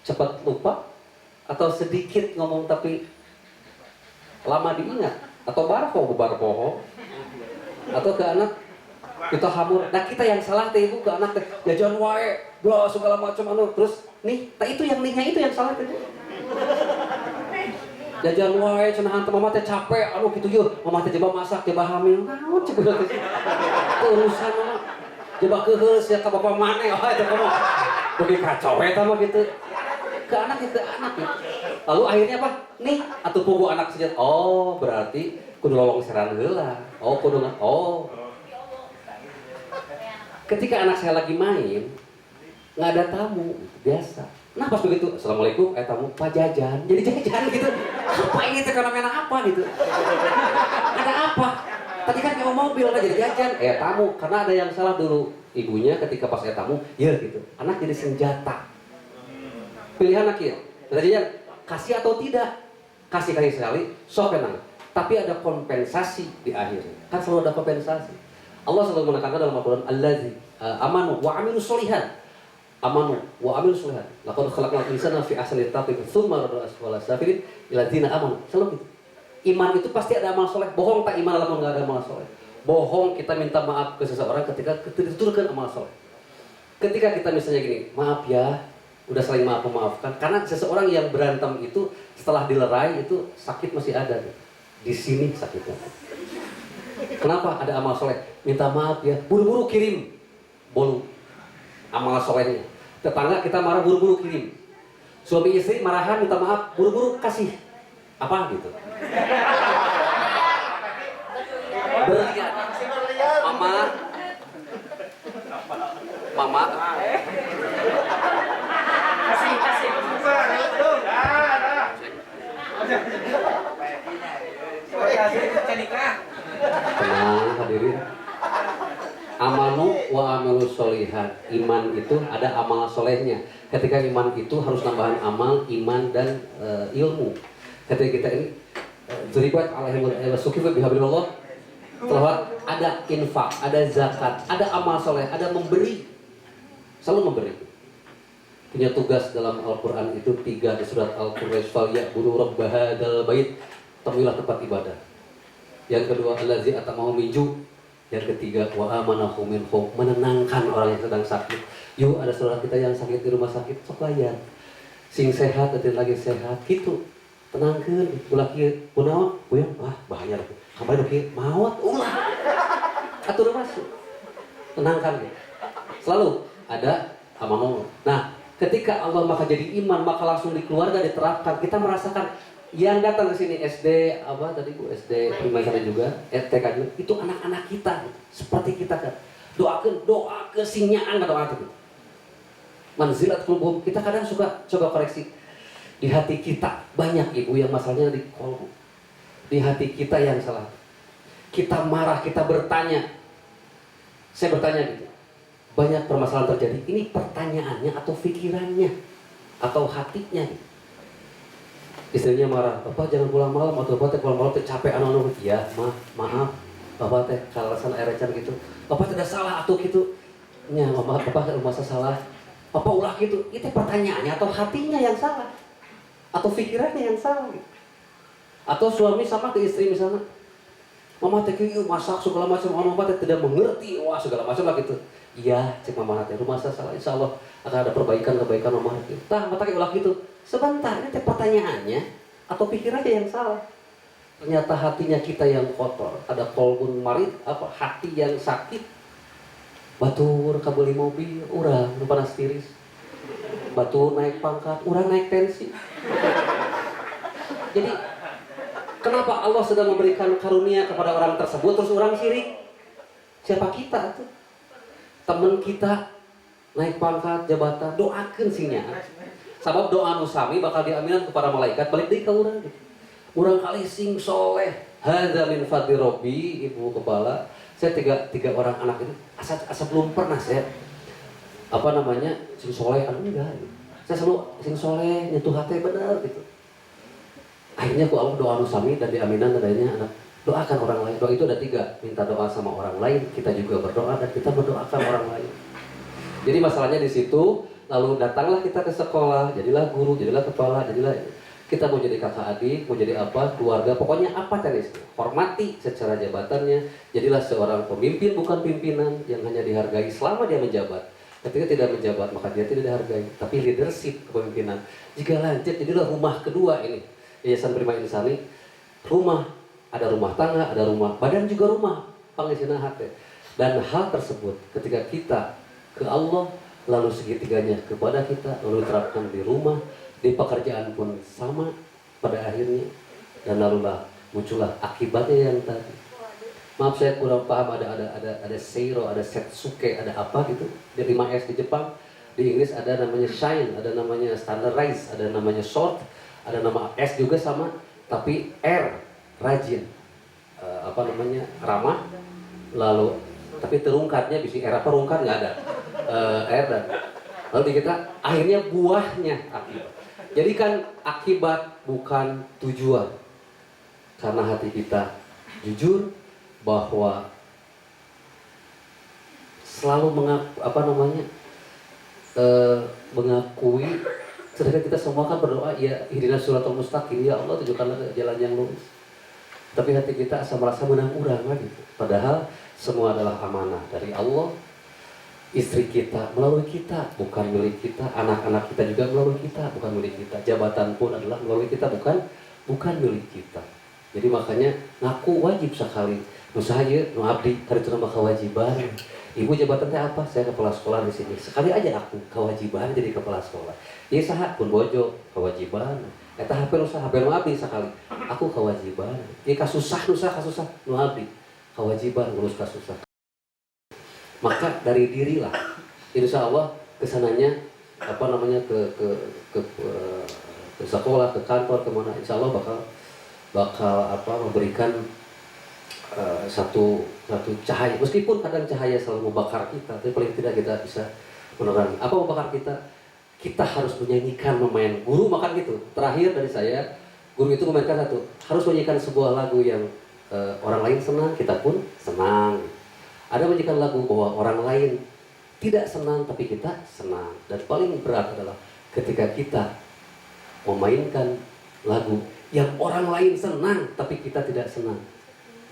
cepat lupa atau sedikit ngomong tapi lama diingat, atau barpoho atau ke anak kita hamur. Nah kita yang salah teh ibu ke anak teh jajan wae bla segala macam anu, terus nih tak itu yang nihnya itu yang salah teh jajan wae cenah teh mama teh capek anu kitu yeuh, mama teh coba masak coba hamil naon cek urusan mah coba keheus ya ka bapa maneh eta kamu bagi kacau eta mah gitu ke anak gitu. Lalu akhirnya apa nih atuh pugu anak saja, oh berarti kudu lolong seran heula, oh kudu oh. Ketika anak saya lagi main, nggak ada tamu, biasa. Nah pas begitu, assalamualaikum, tamu, pak jajan, jadi jajan gitu. Apa ini fenomena apa gitu? Ada apa? Tadi kan nyewa mobil, ada jadi jajan, tamu. Karena ada yang salah dulu, ibunya ketika pas tamu, ya gitu. Anak jadi senjata. Pilihan anak ya, jajan, kasih atau tidak? Kasih sekali, sok kenang. Tapi ada kompensasi di akhir. Kan selalu ada kompensasi. Allah selalu menekankan dalam Al-Quran, allazi amanu wa amilus sholihan, amanu wa amilus sholihan, laqad khalaqnal insana fi ahsani taqwim tsumma rada'na asfala safilin ila ladzina amanu. Selalu gitu. Iman itu pasti ada amal soleh. Bohong tak iman kalau nggak ada amal soleh. Bohong kita minta maaf ke seseorang ketika dituturkan amal soleh. Ketika kita misalnya gini, maaf ya, udah saling memaafkan. Karena seseorang yang berantem itu setelah dilerai itu sakit masih ada. Di sini sakitnya. Kenapa? Ada amal soleh. Minta maaf ya, buru-buru kirim bolu amal solehnya. Tetangga kita marah, buru-buru kirim. Suami istri marahan, minta maaf, buru-buru kasih apa gitu. Berlian. Mama kasih tenang hadirin. Amanu wa amilus sholihan. Iman itu ada amal solehnya. Ketika iman itu harus tambahan amal, iman dan ilmu. Ketika kita ini zuribat alaihim sukifa bihablillah, bahwa ada infak, ada zakat, ada amal soleh, ada memberi. Selalu memberi. Punya tugas dalam Al-Quran itu 3 di surat Al-Quraish, fal ya'budu rabb hadzal bait, temuilah tempat ibadah. Yang kedua, allazi atamahu minju. Yang ketiga, wa amanahu min khauf, menenangkan orang yang sedang sakit. Yuk ada saudara kita yang sakit di rumah sakit, sok layan. Sing sehat, dan lagi sehat, gitu. Tenangkan, ulah kieu, kunaon? Puyeng, bahaya lagi. Kamari nu kieu, maot, ulah. Atur masuk. Tenangkan ya. Selalu ada amanahu. Nah, ketika Allah maka jadi iman, maka langsung di keluarga diterapkan. Kita merasakan yang datang ke sini SD apa tadi Bu, SD prima sana juga, TK juga, itu anak-anak kita seperti kita kan. Doakan doa kesinyaan kata itu. Manzilat qulubum, kita kadang suka coba koreksi. Di hati kita banyak ibu yang masalahnya di kolbu. Di hati kita yang salah. Kita marah, kita bertanya. Saya bertanya gitu. Banyak permasalahan terjadi. Ini pertanyaannya atau pikirannya atau hatinya gitu. Istrinya marah, Bapak jangan pulang malam, atau Bapak pulang malam capek anu-anu. Iya, maaf, Bapak teh kalasan erecan gitu. Bapak tidak salah atau gitu. Nya, Bapak masa salah. Bapak ulah gitu. Itu pertanyaannya atau hatinya yang salah. Atau pikirannya yang salah. Atau suami sama ke istri misalnya. Mama teh kieu masak segala macam, Mama teh tidak mengerti, wah segala macam lah gitu. Iya, cek Mama teh rumah saya salah, insyaallah akan ada perbaikan Mama teh. Tah, mata ulah gitu. Sebentar, ini pertanyaannya atau pikirannya yang salah. Ternyata hatinya kita yang kotor. Ada kolbun marid, apa hati yang sakit. batur kabeli mobil, urang nu panas tiris. Batur naik pangkat, urang naik tensi. Jadi kenapa Allah sedang memberikan karunia kepada orang tersebut terus orang sirik? Siapa kita tuh? Temen kita naik pangkat, jabatan, doakeun singnya. Sabab doa nu sami bakal diaminan kepada malaikat balik deui ka urang. Urang kali sing soleh, hadza min fadli rabbi, ibu kepala. Saya tiga orang anak ini asa belum pernah saya sing soleh enggak. Saya selalu sing soleh nyentuh hati benar gitu. Akhirnya aku Allah doa nu sami dan diaminan adanya anak doakan orang lain. Doa itu ada 3, minta doa sama orang lain, kita juga berdoa dan kita mendoakan orang lain. Jadi masalahnya di situ, lalu datanglah kita ke sekolah, jadilah guru, jadilah kepala, jadilah kita mau jadi kakak adik, mau jadi apa, keluarga, pokoknya apa tenis. Hormati secara jabatannya, jadilah seorang pemimpin bukan pimpinan yang hanya dihargai selama dia menjabat. Ketika tidak menjabat maka dia tidak dihargai. Tapi leadership kepemimpinan, jika lanjut jadilah rumah kedua ini. Yayasan Prima Insani, rumah, ada rumah tangga, ada rumah, badan juga rumah, pangisina hati. Dan hal tersebut ketika kita ke Allah, lalu segitiganya kepada kita, lalu terapkan di rumah, di pekerjaan pun sama pada akhirnya, dan lalulah muncullah akibatnya yang tadi. Maaf saya kurang paham, ada seiro, ada setsuke, ada apa gitu. Di 5S di Jepang, di Inggris ada namanya shine, ada namanya standardize, ada namanya short, ada nama S juga sama, tapi R rajin, ramah, lalu tapi terungkatnya bisa R apa rungkat nggak ada, R dan lalu di kita akhirnya buahnya akibat. Jadi kan akibat bukan tujuan, karena hati kita jujur bahwa selalu mengakui. Sedangkan kita semua kan berdoa, ya ihdinas siratal mustaqim, ya Allah tunjukkanlah jalan yang lurus. Tapi hati kita asa merasa menang urang gitu. Padahal semua adalah amanah dari Allah. Istri kita melalui kita, bukan milik kita. Anak-anak kita juga melalui kita, bukan milik kita. Jabatan pun adalah melalui kita, bukan milik kita. Jadi makanya ngaku wajib sekali. Nu sahaja, nu abdi, karena nama kewajiban. Ibu jabatannya apa? Saya kepala sekolah di sini. Sekali aja aku kewajiban jadi kepala sekolah. Iya saha pun bojo kewajiban. Eta HP nu saha, HP nu abdi sekali. Aku kewajiban. Ieu kasusah nu abdi. Kewajiban ngurus kasusah. Maka dari dirilah, insya Allah kesananya ke sekolah, ke kantor, kemana, insya Allah bakal memberikan satu cahaya. Meskipun kadang cahaya selalu membakar kita, tapi paling tidak kita bisa menerangi. Apa membakar kita? Kita harus menyanyikan, memain. Guru makan gitu. Terakhir dari saya, guru itu memainkan harus menyanyikan sebuah lagu yang orang lain senang, kita pun senang. Ada menyanyikan lagu bahwa orang lain tidak senang, tapi kita senang. Dan paling berat adalah ketika kita memainkan lagu yang orang lain senang, tapi kita tidak senang.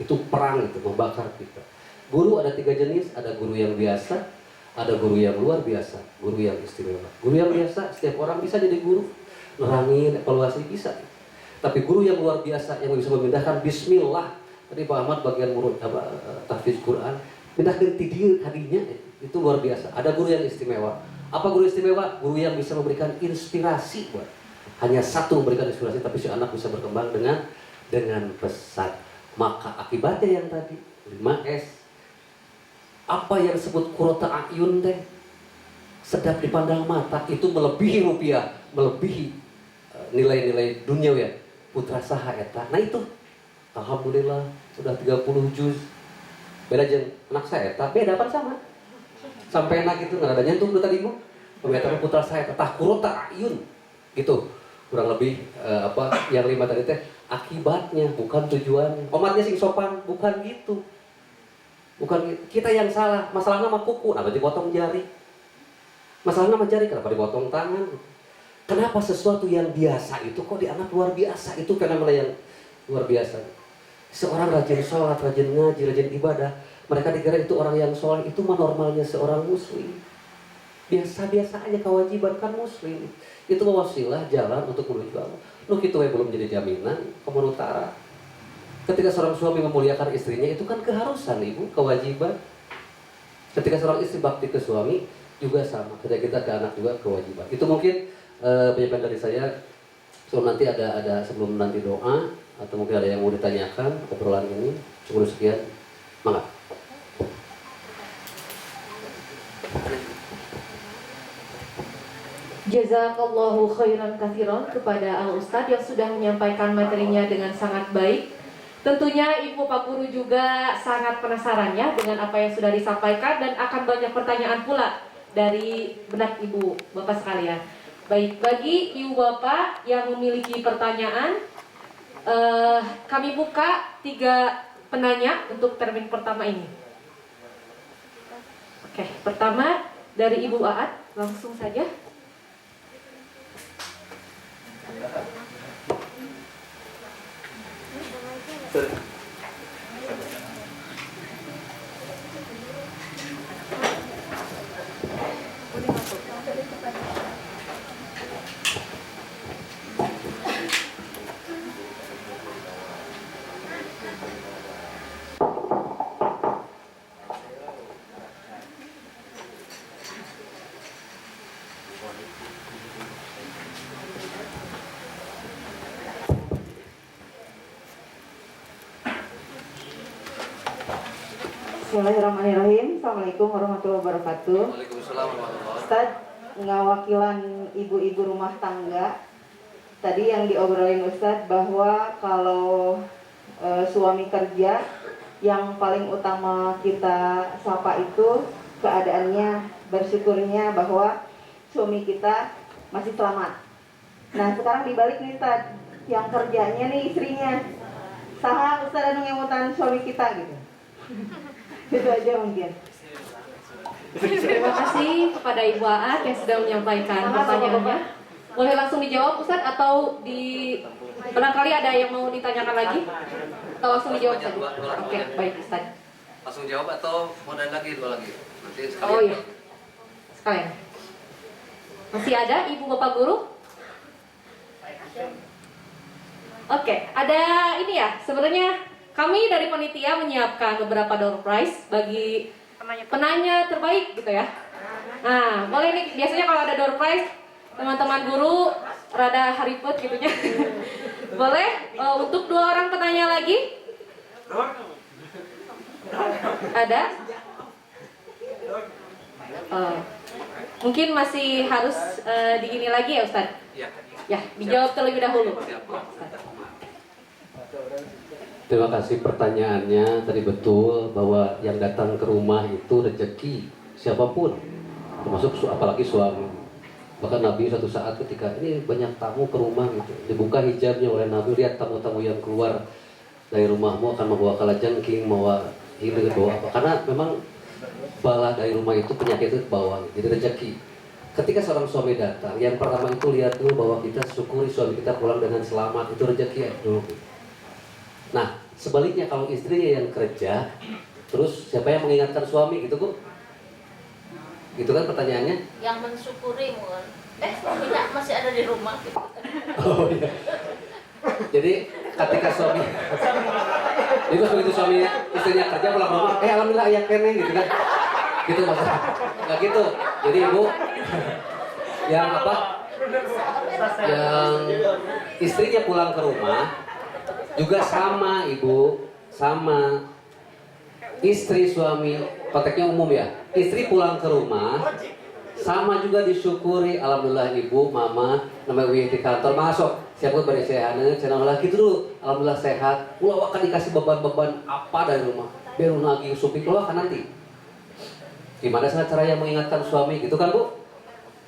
Itu perang, itu membakar kita. Guru ada 3 jenis, ada guru yang biasa, ada guru yang luar biasa, guru yang istimewa. Guru yang biasa, setiap orang bisa jadi guru, nerangin, evaluasi bisa. Tapi guru yang luar biasa yang bisa memindahkan bismillah. Tadi Pak Ahmad bagian murid tahfiz Quran, pindahkan tidir hadinya, itu luar biasa. Ada guru yang istimewa. Apa guru istimewa? Guru yang bisa memberikan inspirasi buat. Hanya satu memberikan inspirasi, tapi si anak bisa berkembang dengan pesat. Maka akibatnya yang tadi 5S, apa yang disebut qurrata a'yun teh, sedap dipandang mata, itu melebihi rupiah, melebihi nilai-nilai dunia ya. Putra saha eta. Nah itu alhamdulillah sudah 30 juz. Beda jeung anak saya eta, beda apa sama. Sampai anak itu enggak ada nyentuh tadi Bu. Pemetaran putra saya tah qurrata a'yun. Gitu. Kurang lebih yang 5 tadi teh akibatnya bukan tujuannya. Omatnya sing sopan, bukan gitu. Bukan gitu. Kita yang salah. Masalahnya sama kuku, kenapa dipotong jari? Masalahnya sama jari, kenapa dipotong tangan? Kenapa sesuatu yang biasa itu kok dianggap luar biasa? Itu fenomena yang luar biasa. Seorang rajin sholat, rajin ngaji, rajin ibadah, mereka dikira itu orang yang sholat, itu mah normalnya seorang muslim. Biasa-biasa aja kewajiban kan muslim. Itu wasilah jalan untuk menuju Allah. Lu gitu belum jadi jaminan Komun Utara. Ketika seorang suami memuliakan istrinya, itu kan keharusan ibu, kewajiban. Ketika seorang istri bakti ke suami juga sama. Ketika kita ke anak juga kewajiban. Itu mungkin penyampaian dari saya. So nanti ada sebelum nanti doa atau mungkin ada yang mau ditanyakan obrolan ini. Cukup sekian. Mangga. Jazakallahu khairan katsiran kepada Al Ustadz yang sudah menyampaikan materinya dengan sangat baik. Tentunya Ibu Pak Guru juga sangat penasaran ya dengan apa yang sudah disampaikan dan akan banyak pertanyaan pula dari benak Ibu Bapak sekalian. Baik, bagi Ibu Bapak yang memiliki pertanyaan, kami buka 3 penanya untuk termin pertama ini. Oke, pertama dari Ibu Aat, langsung saja. Bismillahirrahmanirrahim. Assalamualaikum warahmatullahi wabarakatuh. Waalaikumsalam warahmatullahi wabarakatuh. Ustadz, ngawakilan ibu-ibu rumah tangga. Tadi yang diobrolin Ustadz bahwa kalau suami kerja, yang paling utama kita sapa itu keadaannya, bersyukurnya bahwa suami kita masih selamat. Nah sekarang dibalik nih Ustadz, yang kerjanya nih istrinya. Saha Ustadz anu ngemutan suami kita gitu. Itu aja mungkin. Terima kasih kepada Ibu Aat yang sudah menyampaikan pertanyaannya. Boleh langsung dijawab Ustadz atau barangkali ada yang mau ditanyakan lagi? Atau langsung dijawab saja? Oke, baik Ustadz. Langsung jawab atau mau ada lagi 2 lagi? Nanti sekalian. Oh iya, sekalian. Masih ada Ibu Bapak Guru? Oke, ada ini ya. Sebenarnya kami dari panitia menyiapkan beberapa door prize bagi penanya terbaik gitu ya. Nah, boleh nih. Biasanya kalau ada door prize, teman-teman guru rada hariput gitunya. Boleh untuk 2 orang penanya lagi? Ada? Mungkin masih harus di ini lagi ya Ustadz? Ya, dijawab terlebih dahulu. Terima kasih pertanyaannya. Tadi betul bahwa yang datang ke rumah itu rezeki siapapun, termasuk apalagi suami. Bahkan Nabi suatu saat ketika ini banyak tamu ke rumah gitu, dibuka hijabnya oleh Nabi, lihat tamu-tamu yang keluar dari rumahmu akan membawa kalajengking, membawa hilir, bawa apa? Karena memang bala dari rumah itu penyakit itu ke bawah, jadi rezeki. Ketika seorang suami datang, yang pertama itu lihat dulu bahwa kita syukuri suami kita pulang dengan selamat, itu rezeki ya dulu. Nah, sebaliknya kalau istrinya yang kerja, terus siapa yang mengingatkan suami gitu Bu? Gitu kan pertanyaannya? Yang mensyukuri mohon. Tidak masih ada di rumah. Oh iya. Jadi ketika suami itu begitu suaminya istrinya kerja pulang rumah, alhamdulillah ayah kene gitu kan. Gitu maksudnya. Enggak gitu. Jadi Ibu yang apa? Yang istrinya pulang ke rumah juga sama Ibu, sama istri suami, konteksnya umum ya. Istri pulang ke rumah sama juga disyukuri, alhamdulillah Ibu, Mama, namanya Wiwi di kantor masuk. Siapa beri sehana, channel lagi dulu, alhamdulillah sehat. Ulah akan dikasih beban-beban apa dari rumah. Biar lagi supik lo akan nanti. Gimana cara yang mengingatkan suami gitu kan Bu?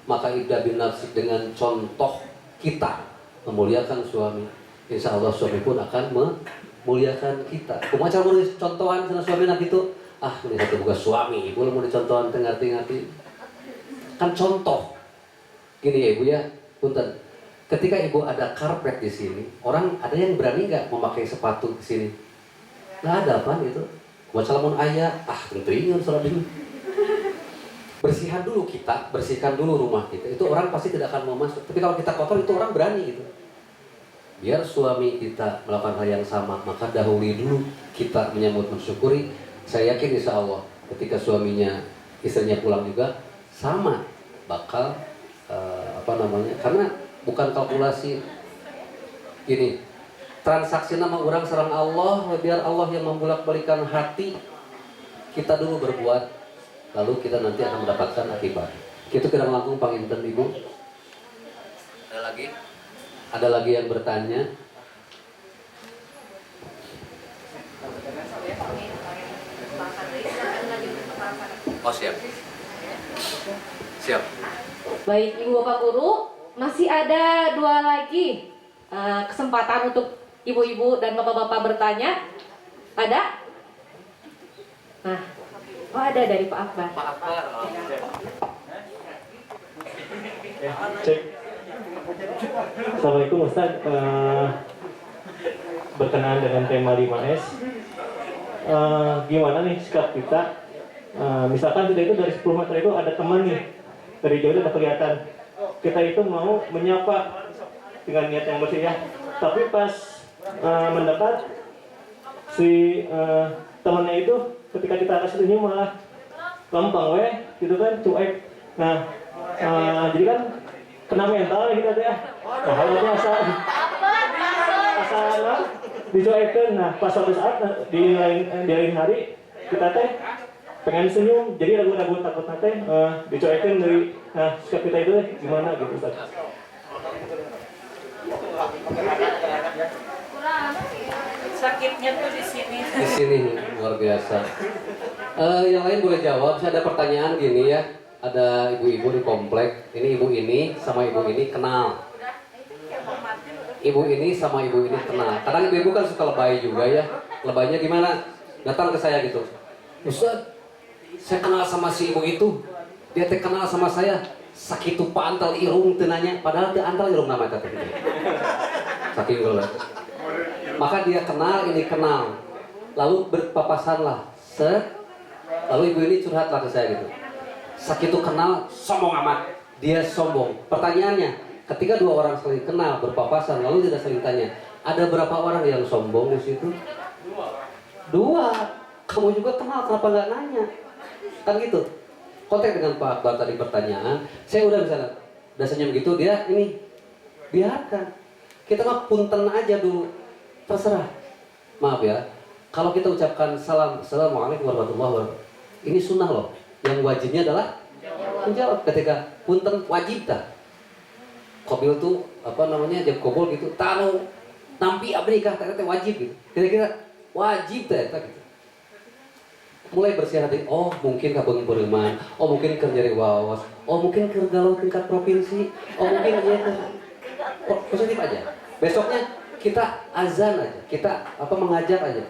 Maka ibda bin nafsik dengan contoh kita memuliakan suami. Insya Allah suami pun akan memuliakan kita. Kumaha cara mau contohan sama suami nak gitu? Ini satu bukan suami, Ibu mau dicontohan ngerti-ngerti. Kan contoh. Gini ya Ibu ya, punten. Ketika Ibu ada karpet di sini, orang ada yang berani nggak memakai sepatu di sini? Nggak ada apa gitu. Kumaha salamun ayah, tentu ingin salah dulu. Bersihkan dulu kita, bersihkan dulu rumah kita. Itu orang pasti tidak akan mau masuk. Tapi kalau kita kotor itu orang berani gitu. Biar suami kita melakukan hal yang sama, maka dahului dulu kita menyambut mensyukuri. Saya yakin insya Allah ketika suaminya istrinya pulang juga sama bakal karena bukan kalkulasi gini, transaksi nama orang serang Allah, biar Allah yang membolak-balikan hati kita dulu berbuat, lalu kita nanti akan mendapatkan akibat. Itu kira langkung panginten Ibu. Ada lagi yang bertanya? Oh siap. Baik Ibu Bapak Guru, masih ada 2 lagi kesempatan untuk ibu-ibu dan bapak-bapak bertanya. Ada? Nah, ada dari Pak Akbar. Cek. Assalamualaikum Ustaz. Berkenaan dengan tema 5S, gimana nih sikap kita? Misalkan kita itu dari 10 meter itu ada teman nih, dari jauh udah kelihatan. Kita itu mau menyapa dengan niat yang bersih ya. Tapi pas mendekat si temannya itu ketika kita kasih senyum malah gampang gitu kan, cuek. Nah, jadi kan kena mental kita teh. Nah, hal itu asal dicuekin. Nah, pas suatu saat di lain hari kita teh pengen senyum, jadi ragu-ragu takut teh dicuekin dari sikap kita itu gimana gitu Ustaz. Sakitnya tuh di sini. Di sini luar biasa. Yang lain boleh jawab. Saya ada pertanyaan gini ya. Ada ibu-ibu di komplek. Ini ibu ini sama ibu ini kenal. Ibu ini sama ibu ini kenal. Kadang ibu-ibu kan suka lebay juga ya. Lebaynya gimana? Datang ke saya gitu. Ustaz, saya kenal sama si ibu itu. Dia teh kenal sama saya. Sakitu pantal irung tenanya. Padahal dia antal irung nama kata gitu. Saking gelat. Maka dia kenal, ini kenal. Lalu berpapasanlah. Lalu ibu ini curhatlah ke saya gitu. Sakitu kenal, sombong amat. Dia sombong. Pertanyaannya, ketika 2 orang saling kenal, berpapasan, lalu tidak saling tanya, ada berapa orang yang sombong di situ? 2. Kamu juga kenal, kenapa nggak nanya? Kan gitu. Kontak dengan Pak Akbar tadi pertanyaan, saya udah senyum gitu, dia ini biarkan. Kita mah punten aja dulu, terserah. Maaf ya, kalau kita ucapkan assalamualaikum warahmatullahi wabarakatuh, ini sunnah loh. Yang wajibnya adalah menjawab. Ketika punten wajib tak. Kobil tuh jam kobol gitu, taruh nampi Amerika ternyata wajib gitu. Kira-kira wajib tak gitu. Mulai bersih hati, oh mungkin kabeng beriman, oh mungkin kerja wawas, oh mungkin kergalau tingkat provinsi, oh mungkin positif aja. Besoknya kita azan aja, kita mengajak aja.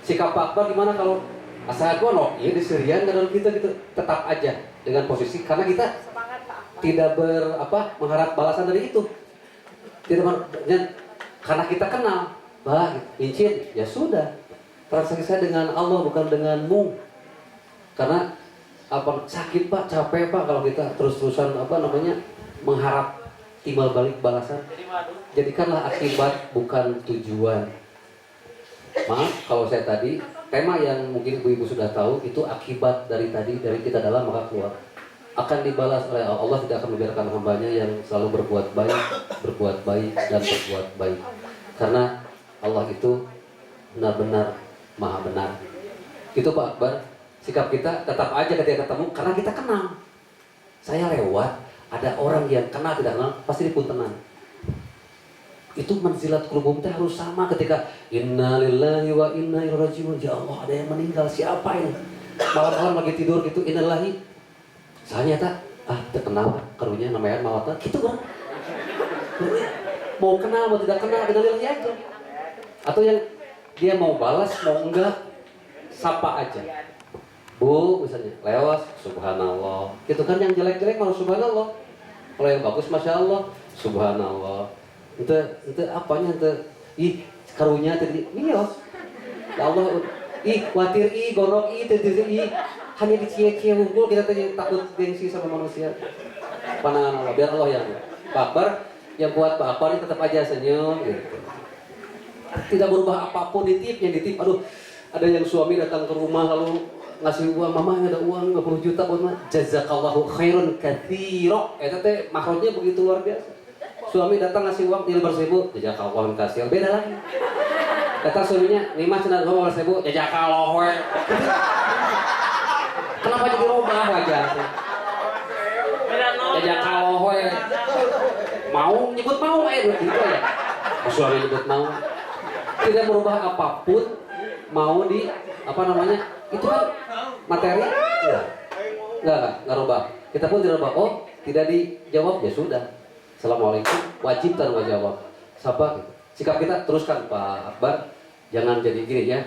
Sikap Pak Akbar gimana kalau asal gono, ya di Syrian dan kita gitu, tetap aja dengan posisi karena kita tidak mengharap balasan dari itu. Karena kita kenal, incin, ya sudah. Transaksi saya dengan Allah bukan denganmu. Karena sakit Pak, capek Pak kalau kita terus-terusan mengharap timbal balik balasan. Jadikanlah akibat bukan tujuan. Maaf kalau saya tadi tema yang mungkin ibu-ibu sudah tahu itu akibat dari kita dalam maka keluar akan dibalas oleh Allah. Tidak akan membiarkan hambanya yang selalu berbuat baik dan berbuat baik. Karena Allah itu benar-benar maha benar. Itu Pak Akbar. Sikap kita tetap aja ketika ketemu karena kita kenal. Saya lewat, ada orang yang kenal tidak kenal pasti dipuntenan. Itu manzilat kulubum teh harus sama ketika innalillahi wa inna ilaihi rajiun. Ya Allah, ada yang meninggal, siapa ini? Malam-malam lagi tidur gitu, innalillahi. Saya tak terkenal karunya namanya mawatna gitu kan. Mau kenal mau tidak kenal innalillahi aja. Atau yang dia mau balas mau enggak sapa aja. Bu misalnya lewat subhanallah. Gitu kan yang jelek-jelek malu subhanallah. Kalau yang bagus masya Allah subhanallah. Itu apanya itu karunya tadi mios. Ya Allah watir gorok tadi hanya dicie-cie unggul kita tadi takut gengsi sama manusia. Pandangan Allah biar Allah yang Pak Akbar yang buat Pak Akbar ini tetap aja senyum gitu. Tidak berubah apapun ditip aduh ada yang suami datang ke rumah lalu ngasih uang, mama ada uang 50 juta buat mah, jazakallahu khairan katsira. Eta teh makrotnya begitu luar biasa. Suami datang ngasih uang 15.000, jazakallahu katsir. Beda lagi. Datang suaminya, "Nih Mas cenah 15.000, jazakallahu we." Kenapa jadi robah wajah teh? Jazakallahu we. Mau nyebut mau gitu ya. Suami nyebut mau. Tidak merubah apapun, mau di apa namanya? Itu kan materi. Enggak rubah. Kita pun tidak rubah. Oh, tidak dijawab ya sudah. Assalamualaikum, wajib tanpa jawab. Siapa gitu. Sikap kita teruskan Pak Akbar. Jangan jadi gini ya.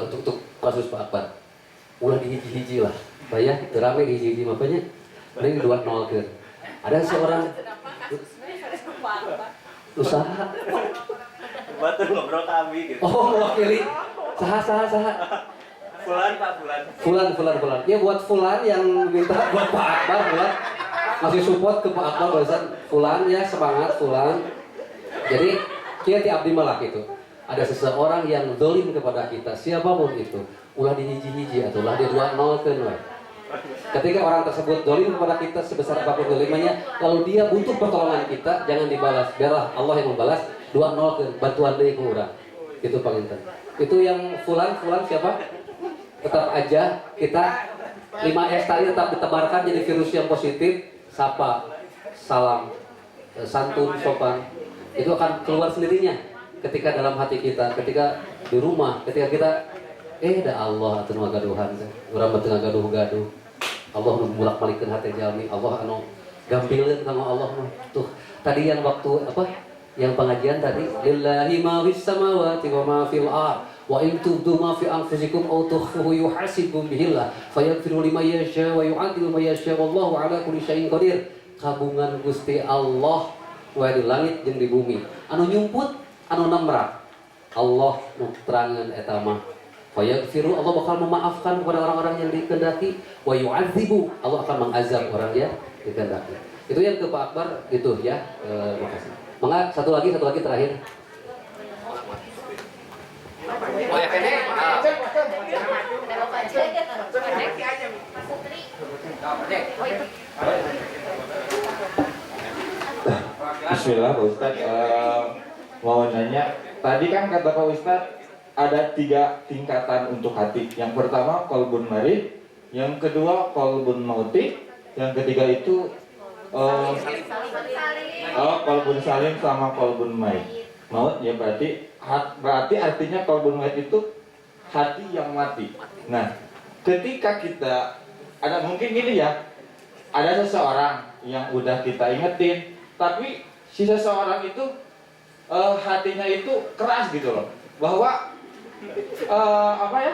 Untuk kasus Pak Akbar. Ulah dihiji-hiji lah. Bayar rame dihiji-hiji makanya. Mending 2-0 gitu. Ada seorang usaha. Batu ngobrol kami gitu. Oh, mewakili. Saha. Fulan. Fulan. Ya buat Fulan yang minta buat Pak Akbar buat masih support ke Pak Akbar barusan Fulan ya semangat Fulan. Jadi kita ti abdi malah gitu. Ada seseorang yang zalim kepada kita, siapapun itu, ulah dihiji-hiji atau ulah di 2-0 keun we. Ketika orang tersebut zalim kepada kita sebesar apapun zalimannya, lalu dia butuh pertolongan kita, jangan dibalas. Biarlah Allah yang membalas 2-0 keun, bantuan deui ku urang. Itu panginten. Itu yang Fulan siapa? Tetap aja kita 5S tadi tetap ditebarkan jadi virus yang positif. Sapa, salam, santun, sopan. Itu akan keluar sendirinya ketika dalam hati kita, ketika di rumah, ketika kita dah Allah atuh gaduhan teh. Urang mah teu gaduh-gaduh. Allah nu mulak-malikkeun hati jalmi, Allah anu gampilkeun kanggo Allah mah. Tuh, tadi yang waktu apa? Yang pengajian tadi, lillahi ma fis samawati wa ma fil ardh. Wa in tubdu ma fi anfusikum aw tukhfuhu yuhasibkum bihillah fayaghfiru liman yasha wa yu'adzibu man yasha wallahu ala kulli syai'in qadir. Kagungan Gusti Allah wae di langit jeung di bumi. Anu nyumput, anu nemrak. Allah nu terangeun eta mah. Fayaghfiru, Allah bakal memaafkan kepada orang-orang yang dikehendaki, wa yu'adzibu, Allah akan mengazab orang yang dikehendaki. Itu yang ke Pak Akbar gitu ya. Makasih. Mangga satu lagi terakhir. Oh ya kene. Bismillah Pak Ustadz, mau nanya, tadi kan kata Pak Ustadz ada 3 tingkatan untuk hati. Yang pertama qalbun marid, yang kedua qalbun mauti, yang ketiga itu qalbun salim sama qalbun maut ya berarti artinya qalbun maut itu hati yang mati. Nah, ketika kita ada mungkin gini ya, ada seseorang yang udah kita ingetin, tapi si seseorang itu hatinya itu keras gitu loh, bahwa apa ya?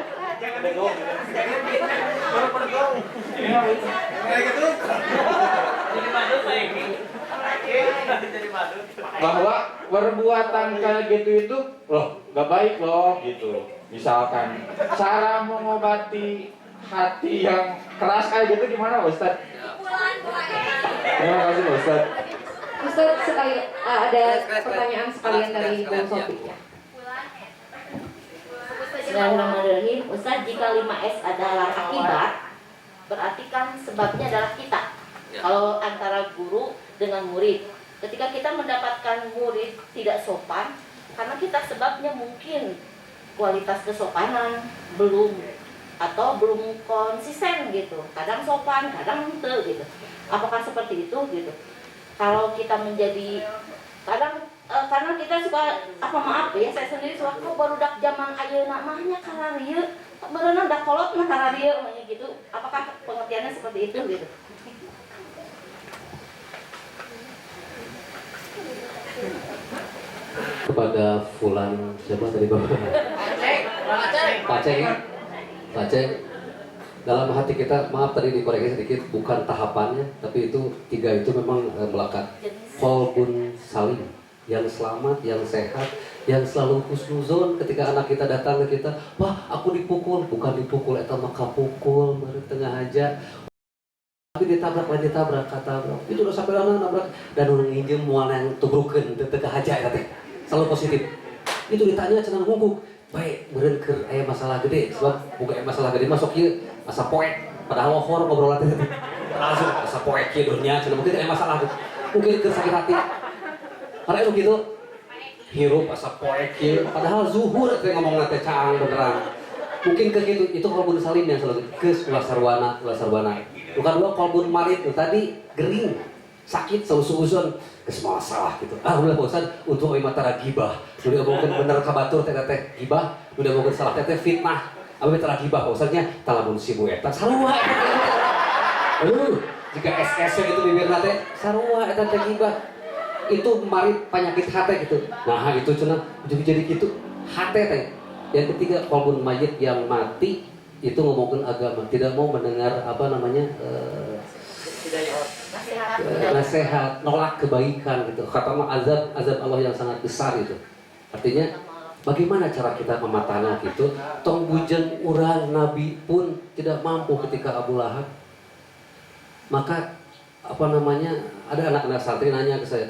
Bahwa perbuatan kayak gitu itu loh gak baik loh gitu. Misalkan cara mengobati hati yang keras kayak gitu gimana Ustaz? Terima kasih Ustaz. Ustaz ada pertanyaan sekalian dari Bu Sofi ya. Bismillahirrahmanirrahim. Ustaz, jika 5S adalah akibat, berarti kan sebabnya adalah kita. Kalau antara guru dengan murid, ketika kita mendapatkan murid tidak sopan, karena kita sebabnya mungkin kualitas kesopanan belum atau belum konsisten gitu. Kadang sopan, kadang ente gitu. Apakah seperti itu gitu? Kalau kita menjadi kadang karena kita suka maaf ya, saya sendiri suka baru dak zaman ayeuna mahnya kararieu berenang dak kolot mah kararieu gitu. Apakah pengertiannya seperti itu gitu? Kepada Fulan siapa tadi Bapak? Paceng. Dalam hati kita, maaf tadi dikoreksi sedikit, bukan tahapannya, tapi itu 3 itu memang melekat. Qalbun salim, yang selamat, yang sehat, yang selalu husnuzon ketika anak kita datang ke kita, wah aku dipukul, bukan dipukul, eta mah kapukul, baru tengah aja. Tapi ditabrak, itu udah sampai anak nabrak, dan udah nginjem mual yang tubrukeun, teu haja eta teh. Selalu positif. Itu ditanya cenah ngungkuk, baik meureun keur aya masalah gede sebab boga aya masalah gede masuk ieu asa poek padahal lohor ngobrolan teh langsung asa poek ieu dunya cenah mungkin aya masalah mungkin keur sakit hati karena itu gitu hirup asa poek ieu padahal zuhur teh ngomongna teh caang beneran mungkin ke gitu itu qalbun salim yang selalu geus ulah sarwana bukan dua qalbun marid tuh tadi gering sakit sausu-usun geus masalah gitu ulah bosan untuk ieu mata gibah udah ngomongkeun bener kabatur teh gibah udah ngomongkeun salah teh fitnah abi tara gibah maksudnya talamun sibu eta sarua jika SS gitu bibirna teh sarua eta teh gibah itu marid penyakit hate gitu nah itu cenah jadi gitu hate teh. Yang ketiga qalbun mayit yang mati itu ngomongin agama tidak mau mendengar apa namanya nasihat nolak kebaikan gitu kata azab Allah yang sangat besar itu artinya bagaimana cara kita mematahnya gitu tong bujen urang nabi pun tidak mampu ketika Abu Lahab maka apa namanya ada anak-anak santri nanya ke saya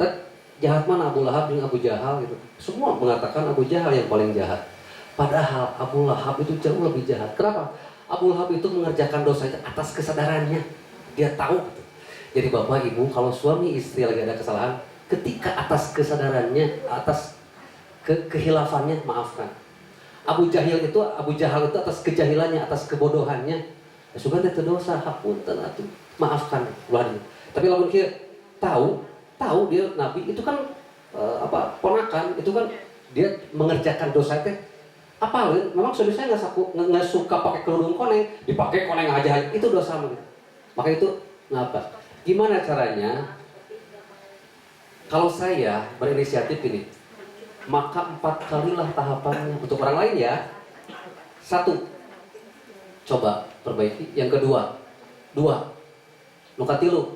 jahat mana Abu Lahab dengan Abu Jahal gitu semua mengatakan Abu Jahal yang paling jahat. Padahal Abu Lahab itu jauh lebih jahat. Kenapa? Abu Lahab itu mengerjakan dosa itu atas kesadarannya. Dia tahu. Gitu. Jadi bapak ibu kalau suami istri lagi ada kesalahan, ketika atas kesadarannya, atas kehilafannya maafkan. Abu Jahal itu atas kejahilannya, atas kebodohannya. Ya sudah itu dosa, hapunten atuh, maafkan. Tapi lamun kieu tahu dia nabi itu kan ponakan itu kan dia mengerjakan dosa teh apa memang suami saya nggak suka pakai kerudung koneng dipakai koneng aja itu dosa maka itu ngapa gimana caranya kalau saya berinisiatif ini maka 4 kalilah tahapannya untuk orang lain ya 1 coba perbaiki yang kedua 2 luka tilu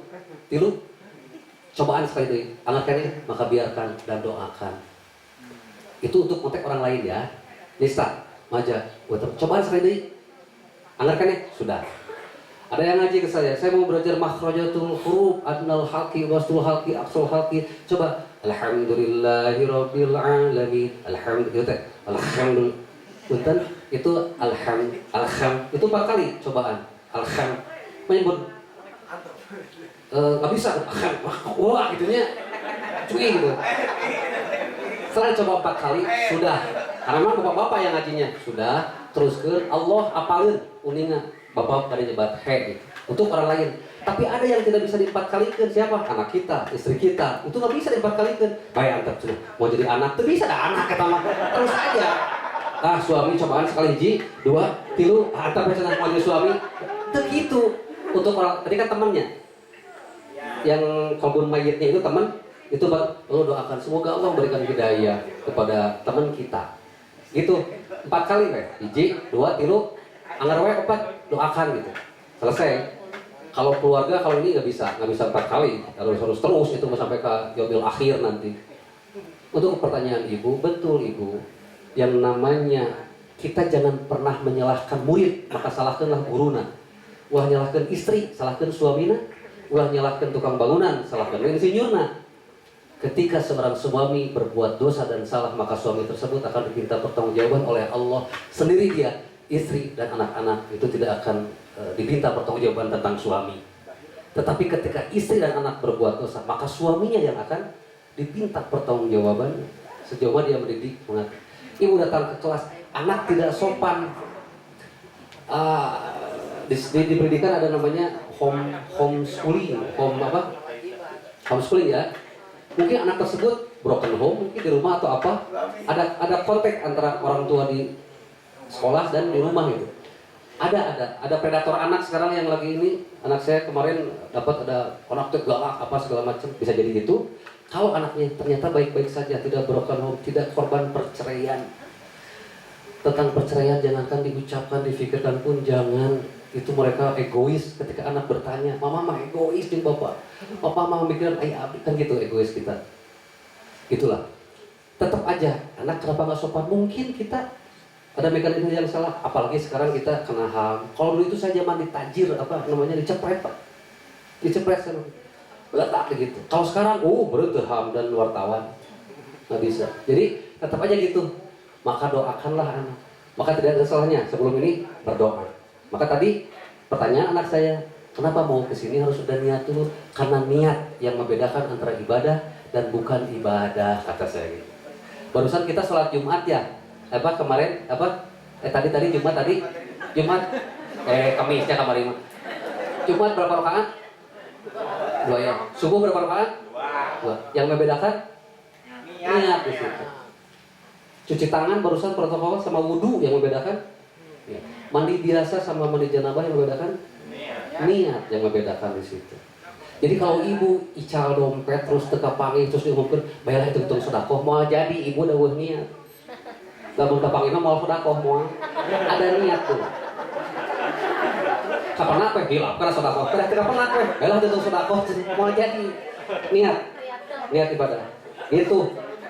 cobaan sekali itu angatkan maka biarkan dan doakan itu untuk kontak orang lain ya Nista, maja, cobaan sekali deh. Anggarkan sudah. Ada yang ngaji ke saya mau belajar makhrajatul huruf, adnal halqi, wastul halqi, aqsal halqi. Coba, alhamdulillahirabbil alamin. Alhamdulillah. Punten itu alham. Itu 4 kali cobaan. Alham. Menyebut nggak bisa. Wah, gitunya. Cuy gitu. Setelah coba 4 kali, sudah. Karena memang bapak-bapak yang ngajinya sudah terus ke Allah apalin uninga bapak pada nyebat gitu. Untuk orang lain. Tapi ada yang tidak bisa di 4 kalikan siapa? Anak kita, istri kita. Itu nggak bisa di 4 kalikan. Bayang sudah mau jadi anak, tuh bisa ada anak kata mah terus aja. Suami cobaan sekali hiji, 2, 3, antar pesanan mau jadi suami. Itu gitu. Untuk orang tadi kan temannya. Yang qalbun mayitnya itu teman itu doakan semoga Allah memberikan hidayah kepada teman kita. Gitu 4 kali hiji 2 3 anggar we 4 doakan gitu selesai kalau keluarga kalau ini nggak bisa 4 kali harus terus itu sampai ke yaumil akhir nanti untuk pertanyaan ibu betul ibu yang namanya kita jangan pernah menyalahkan murid maka salahkanlah guruna ulah nyalahkan istri salahkan suamina ulah nyalahkan tukang bangunan salahkan insinyurna. Ketika seorang suami berbuat dosa dan salah maka suami tersebut akan diminta pertanggungjawaban oleh Allah sendiri dia istri dan anak-anak itu tidak akan diminta pertanggungjawaban tentang suami. Tetapi ketika istri dan anak berbuat dosa maka suaminya yang akan diminta pertanggungjawaban sejauh mana dia mendidik mengatur. Ibu datang ke kelas anak tidak sopan di pendidikan ada namanya homeschooling ya. Mungkin anak tersebut broken home mungkin di rumah atau apa ada kontak antara orang tua di sekolah dan di rumah itu ada predator anak sekarang yang lagi ini anak saya kemarin dapat ada kontak galak apa segala macam bisa jadi gitu kalau anaknya ternyata baik-baik saja tidak broken home tidak korban perceraian tentang perceraian jangankan diucapkan difikirkan pun jangan itu mereka egois ketika anak bertanya mama mah egois nih papa mah mikirin ayah abdi kan gitu egois kita itulah tetap aja anak kenapa nggak sopan mungkin kita ada mekanisme yang salah apalagi sekarang kita kena HAM kalau dulu itu saya zaman ditajir apa namanya dicepret pak dicepret kan letak gitu kalau sekarang berarti HAM dan wartawan nggak bisa jadi tetap aja gitu maka doakanlah anak. Maka tidak ada salahnya sebelum ini berdoa. Maka tadi pertanyaan anak saya, kenapa mau ke sini harus sudah niat dulu? Karena niat yang membedakan antara ibadah dan bukan ibadah, kata saya gitu. Barusan kita sholat Jumat ya, kemarin tadi Jumat Kamisnya kemarin. Jumat berapa rakaat? 2 ya. Subuh berapa rakaat? 2. Yang membedakan niat di situ. Cuci tangan barusan protokol sama wudhu yang membedakan. Ya. Mandi biasa sama mandi janabah yang membedakan niat yang membedakan di situ. Jadi kalau ibu ical dompet terus teka panggil terus diumumkan, bayarlah itu hitung sedekah, mau jadi ibu dawuh niat. Lamun kapanggil mau sedekah mau ada niat tuh. Kapan apa hilap karena sedekah. Kapan apa? Bayarlah itu hitung sedekah mau jadi niat ibadah. Gitu.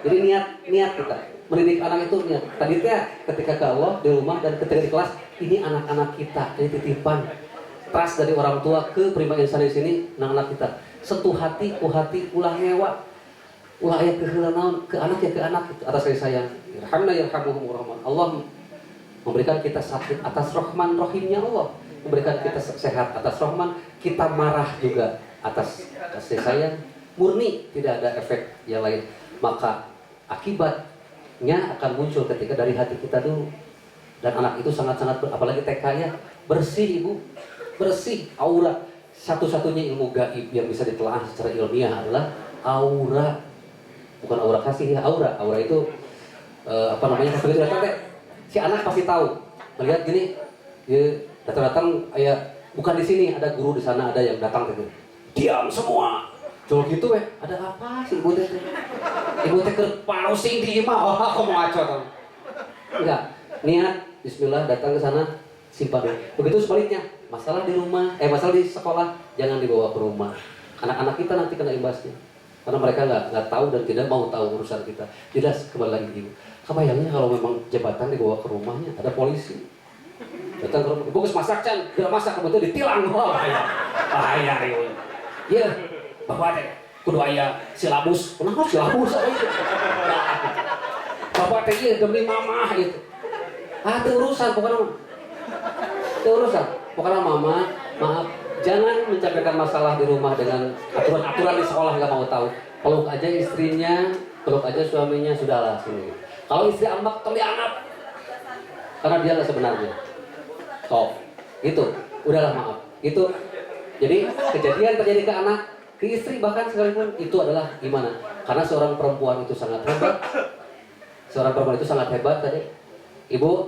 Jadi niat kita. Mendidik anak itu niat. Tadi ketika ke Allah di rumah dan ketika di kelas, ini anak-anak kita, ini titipan. Trust dari orang tua ke prima insan di sini, anak-anak kita. Sentuh hati, ku hati, ulah ngewa. Ulah aya keheula naon ke anak ya ke anak itu atas kasih sayang. Irhamna yarhamuhumur rahman. Allah memberikan kita sakit atas rahman rahimnya Allah. Memberikan kita sehat atas rahman, kita marah juga atas kasih sayang. Murni, tidak ada efek yang lain. Maka akibatnya akan muncul ketika dari hati kita dulu. Dan anak itu sangat-sangat, apalagi TK ya, bersih ibu, bersih, aura. Satu-satunya ilmu gaib yang bisa ditelaah secara ilmiah adalah aura. Bukan aura kasih ya, aura. Aura itu begitu datang si anak pasti tahu. Melihat gini, dia datang ya, bukan di sini, ada guru di sana, ada yang datang gitu. Diam semua. Coba gitu ada apa sih ibu teh? Ibu teh keur pausing di imah, aku mau ngaco tau. Enggak, niat bismillah datang ke sana, simpan dulu. Begitu sebaliknya, masalah di rumah, masalah di sekolah jangan dibawa ke rumah. Anak-anak kita nanti kena imbasnya. Karena mereka nggak tahu dan tidak mau tahu urusan kita. Jelas kembali lagi ibu. Kebayangnya kalau memang jabatan dibawa ke rumahnya, ada polisi. Datang ke rumah, ibu masak can, tidak masak, kebetulan ditilang. Bahaya ibu. Iya. Bapak teh kudu aya silabus. Kenapa silabus itu? Bapak teh ieu demi mamah gitu. Teu urusan pokoknya. Teu urusan. Pokoknya mama, maaf, jangan mencampurkan masalah di rumah dengan aturan-aturan di sekolah enggak mau tahu. Peluk aja istrinya, peluk aja suaminya, sudahlah sini. Kalau istri ambak tong dianggap. Karena dia enggak sebenarnya. Top. Gitu. Udahlah maaf. Gitu. Jadi kejadian terjadi ke anak, ke istri bahkan sekalipun itu adalah gimana? Karena seorang perempuan itu sangat hebat. Seorang perempuan itu sangat hebat tadi. Ibu,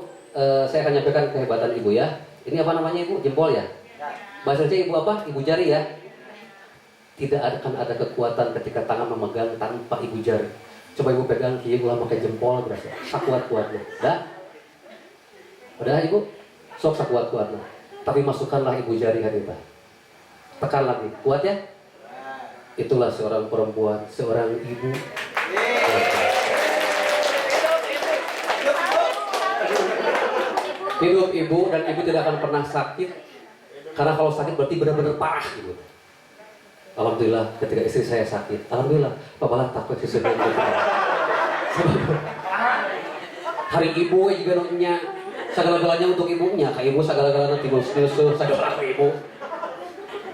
saya akan nyampaikan kehebatan ibu ya. Ini apa namanya ibu? Jempol ya? Bahasanya ibu apa? Ibu jari ya? Tidak akan ada kekuatan ketika tangan memegang tanpa ibu jari. Coba ibu pegang kiri, ulah pakai jempol berasa. Sakuat-kuatnya. Udah ibu? Sok sakuat-kuatnya. Tapi masukkanlah ibu jari hadirah. Tekan lagi. Kuat ya? Itulah seorang perempuan, seorang ibu. Hidup ibu dan ibu tidak akan pernah sakit. Karena kalau sakit berarti benar-benar parah ibu. Alhamdulillah ketika istri saya sakit, alhamdulillah bapak takut sesuatu. Hari ibu juga nanya segala-galanya untuk ibunya, kayak ibu segala-galanya timus-timus segala ke ibu.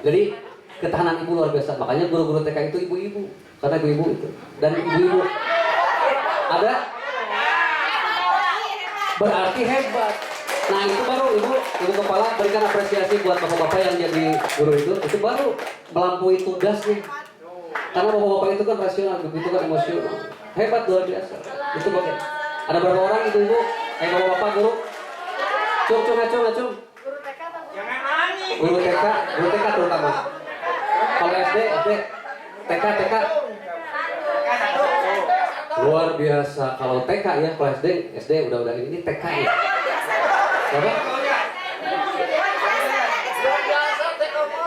Jadi ketahanan ibu luar biasa, makanya guru-guru TK itu ibu-ibu, karena ibu-ibu itu dan ibu-ibu ada berarti hebat. Nah itu baru ibu kepala berikan apresiasi buat bapak-bapak yang jadi guru itu baru melampaui tugasnya. Karena bapak-bapak itu kan rasional, ibu itu kan emosional, hebat luar biasa. Itu pakai. Ada berapa orang ibu-ibu, bapak-bapak guru? Cung. Guru TK terutama. Kalau SD, TK luar biasa. Kalau TK ya, kalau SD udah ini TK ya. Siapa?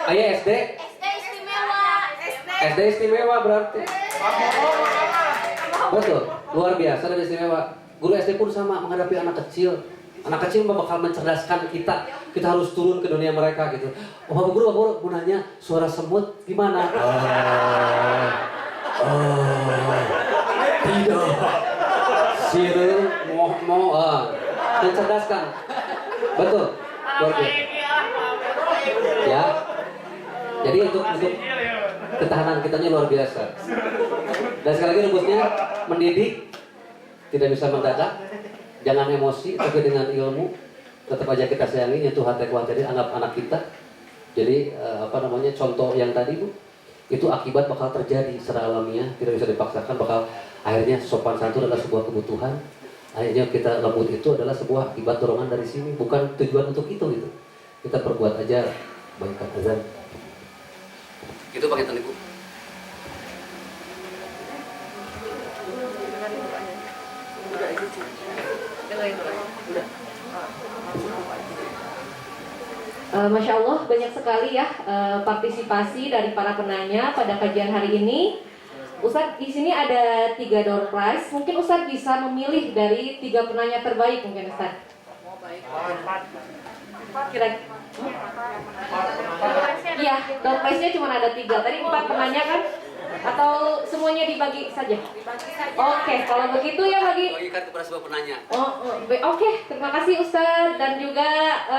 Ayah SD istimewa berarti. Betul, luar biasa dan istimewa. Guru SD pun sama menghadapi anak kecil. Anak kecil bakal mencerdaskan kita. Kita harus turun ke dunia mereka gitu. Bapak guru nanya suara semut gimana? Tidak. Sirul mau mencerdaskan. Betul. Luar biasa. Ya. Jadi untuk ketahanan kitanya luar biasa. Dan sekali lagi rumusnya mendidik tidak bisa mendadak. Jangan emosi, tapi dengan ilmu tetap aja kita sayangi, yaitu hati jadi anggap anak kita. Jadi contoh yang tadi Bu, itu akibat bakal terjadi secara alamiah, tidak bisa dipaksakan, bakal akhirnya sopan santun adalah sebuah kebutuhan. Akhirnya kita lembut itu adalah sebuah akibat dorongan dari sini, bukan tujuan untuk itu gitu. Kita perbuat aja baikkan azan. Itu pakai Ibu. Masya Allah banyak sekali ya partisipasi dari para penanya pada kajian hari ini. Ustadz di sini ada 3 door prize. Mungkin Ustadz bisa memilih dari 3 penanya terbaik mungkin Ustadz. Kira-kira. Iya, door prize-nya cuma ada 3. Tadi 4 penanya kan? Atau semuanya dibagi saja? Oke, kalau begitu ya bagikan kepada semua penanya. Oke, terima kasih Ustadz dan juga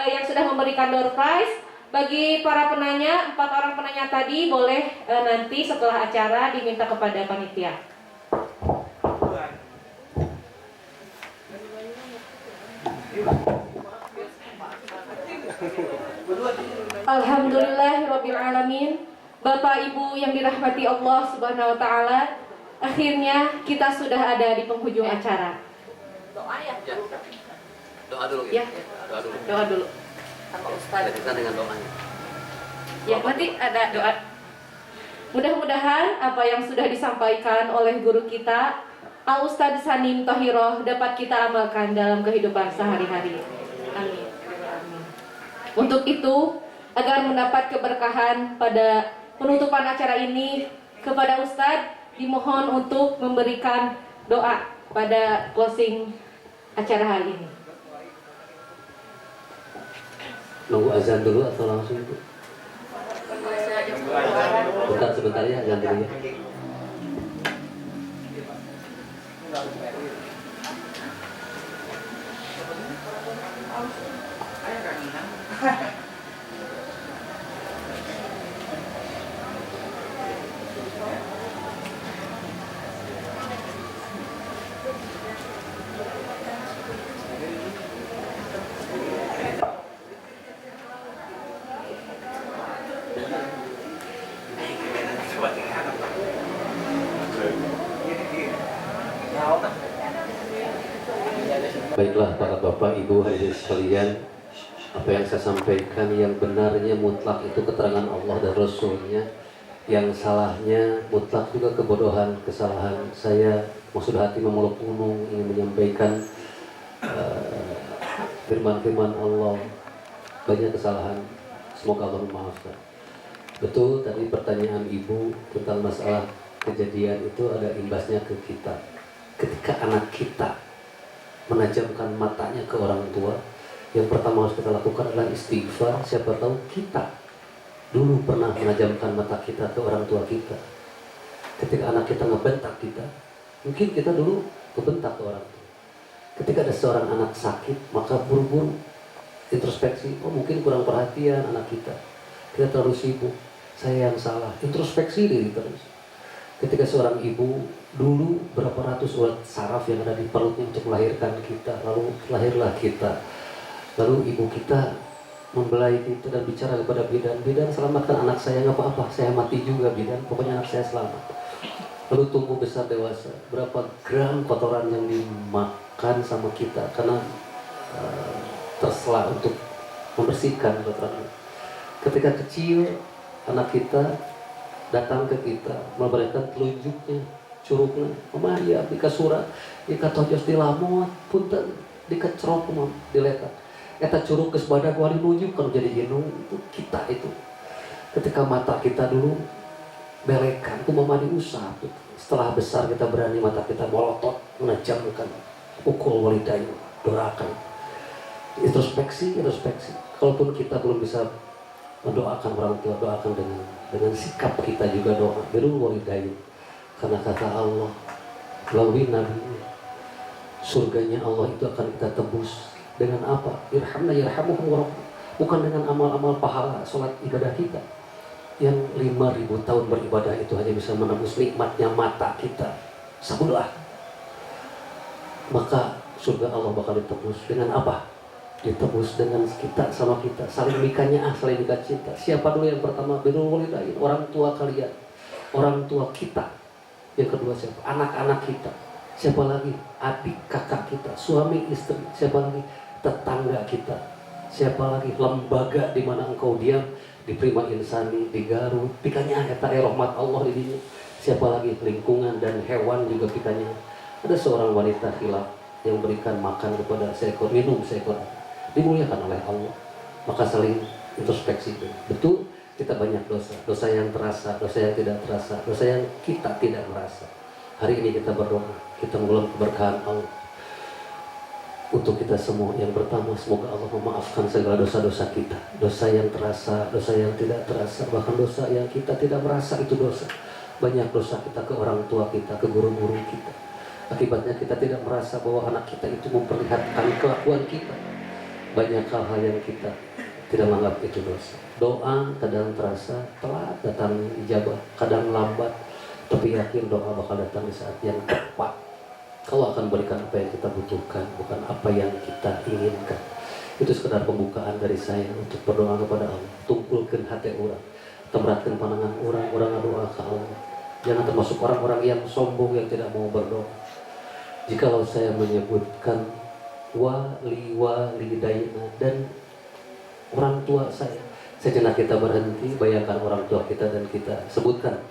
yang sudah memberikan door prize. Bagi para penanya, 4 orang penanya tadi boleh nanti setelah acara diminta kepada panitia. Alhamdulillahirabbil alamin. Bapak Ibu yang dirahmati Allah Subhanahu wa taala, akhirnya kita sudah ada di penghujung acara. Doa ya. Doa dulu Ya. Doa dulu. Sama Ustadz. Kita dengan doanya. Ya, nanti ada doa. Mudah-mudahan apa yang sudah disampaikan oleh guru kita, Al Ustadz Sanim Thohiroh, dapat kita amalkan dalam kehidupan sehari-hari. Amin. Untuk itu, agar mendapat keberkahan pada penutupan acara ini, kepada Ustadz dimohon untuk memberikan doa pada closing acara hari ini. Nunggu azan dulu atau langsung itu? Sebentar ya, azan dulu ya. Baiklah para bapak ibu hadirin sekalian, apa yang saya sampaikan yang benarnya mutlak itu keterangan Allah dan Rasulnya, yang salahnya mutlak juga kebodohan, kesalahan saya. Maksud hati memeluk gunung, ingin menyampaikan firman-firman Allah, banyak kesalahan, semoga Allah memaafkan. Betul tadi pertanyaan ibu tentang masalah kejadian itu ada imbasnya ke kita. Ketika anak kita menajamkan matanya ke orang tua, yang pertama harus kita lakukan adalah istighfar. Siapa tahu kita dulu pernah menajamkan mata kita ke orang tua kita. Ketika anak kita ngebentak kita, mungkin kita dulu kebentak ke orang tua. Ketika ada seorang anak sakit, maka buru-buru introspeksi, oh mungkin kurang perhatian anak kita terlalu sibuk, saya yang salah, introspeksi diri terus. Ketika seorang ibu dulu berapa ratus urat saraf yang ada di perutnya untuk melahirkan kita, lalu lahirlah kita, lalu ibu kita membelai kita dan bicara kepada bidan, bidan selamatkan anak saya, nggak apa-apa, saya mati juga bidan, pokoknya anak saya selamat. Lalu tumbuh besar dewasa, berapa gram kotoran yang dimakan sama kita karena tersela untuk membersihkan kotoran. Ketika kecil anak kita datang ke kita, memberikan telunjuknya, curugnya, Mama ya, dika surat, dika tojos di lamot, punten, dika cerok, diletak. Eta curug geus badag wali nunjuk kalau jadi inung, itu kita itu. Ketika mata kita dulu belekan, itu Mama diusap. Setelah besar kita berani mata kita molotot, menajamkan, pukul walidayu, dorakan. Introspeksi. Kalaupun kita belum bisa mendoakan orang tua, doakan dengan sikap kita juga doa birrul walidain, karena kata Allah melalui Nabi, Surganya Allah itu akan kita tebus dengan apa? Irhamna yarhamuhum rabbukum. Bukan dengan amal-amal pahala, sholat ibadah kita yang 5.000 tahun beribadah itu hanya bisa menembus nikmatnya mata kita sebelah. Maka surga Allah bakal ditebus dengan apa? Ditebus dengan kita sama kita, saling nikahnya, saling nikah cinta. Siapa dulu yang pertama? Birrul walidain, orang tua kalian, orang tua kita. Yang kedua siapa? Anak-anak kita. Siapa lagi? Adik kakak kita, suami istri. Siapa lagi? Tetangga kita. Siapa lagi? Lembaga di mana engkau diam, di Prima Insani, di Garut. Pikanya eta rahmat Allah di dunia. Siapa lagi? Lingkungan dan hewan juga pikanya. Ada seorang wanita khilaf yang berikan makan kepada seekor, minum seekor, dimuliakan oleh Allah. Maka saling introspeksi. Betul, kita banyak dosa. Dosa yang terasa, dosa yang tidak terasa, dosa yang kita tidak merasa. Hari ini kita berdoa, kita mengulang keberkahan Allah untuk kita semua. Yang pertama, semoga Allah memaafkan segala dosa-dosa kita. Dosa yang terasa, dosa yang tidak terasa, bahkan dosa yang kita tidak merasa itu dosa. Banyak dosa kita ke orang tua kita, ke guru-guru kita. Akibatnya kita tidak merasa bahwa anak kita itu memperlihatkan kelakuan kita. Banyak hal-hal yang kita tidak menganggap itu dosa. Doa kadang terasa telat datang ijabah, kadang lambat, tapi yakin doa bakal datang di saat yang tepat. Allah akan berikan apa yang kita butuhkan, bukan apa yang kita inginkan. Itu sekedar pembukaan dari saya untuk berdoa kepada Allah. Tumpulkan hati orang, temratkan pandangan orang doa ke Allah. Jangan termasuk orang-orang yang sombong yang tidak mau berdoa. Jikalau saya menyebutkan walidaina dan orang tua saya, sejenak kita berhenti, bayangkan orang tua kita dan kita sebutkan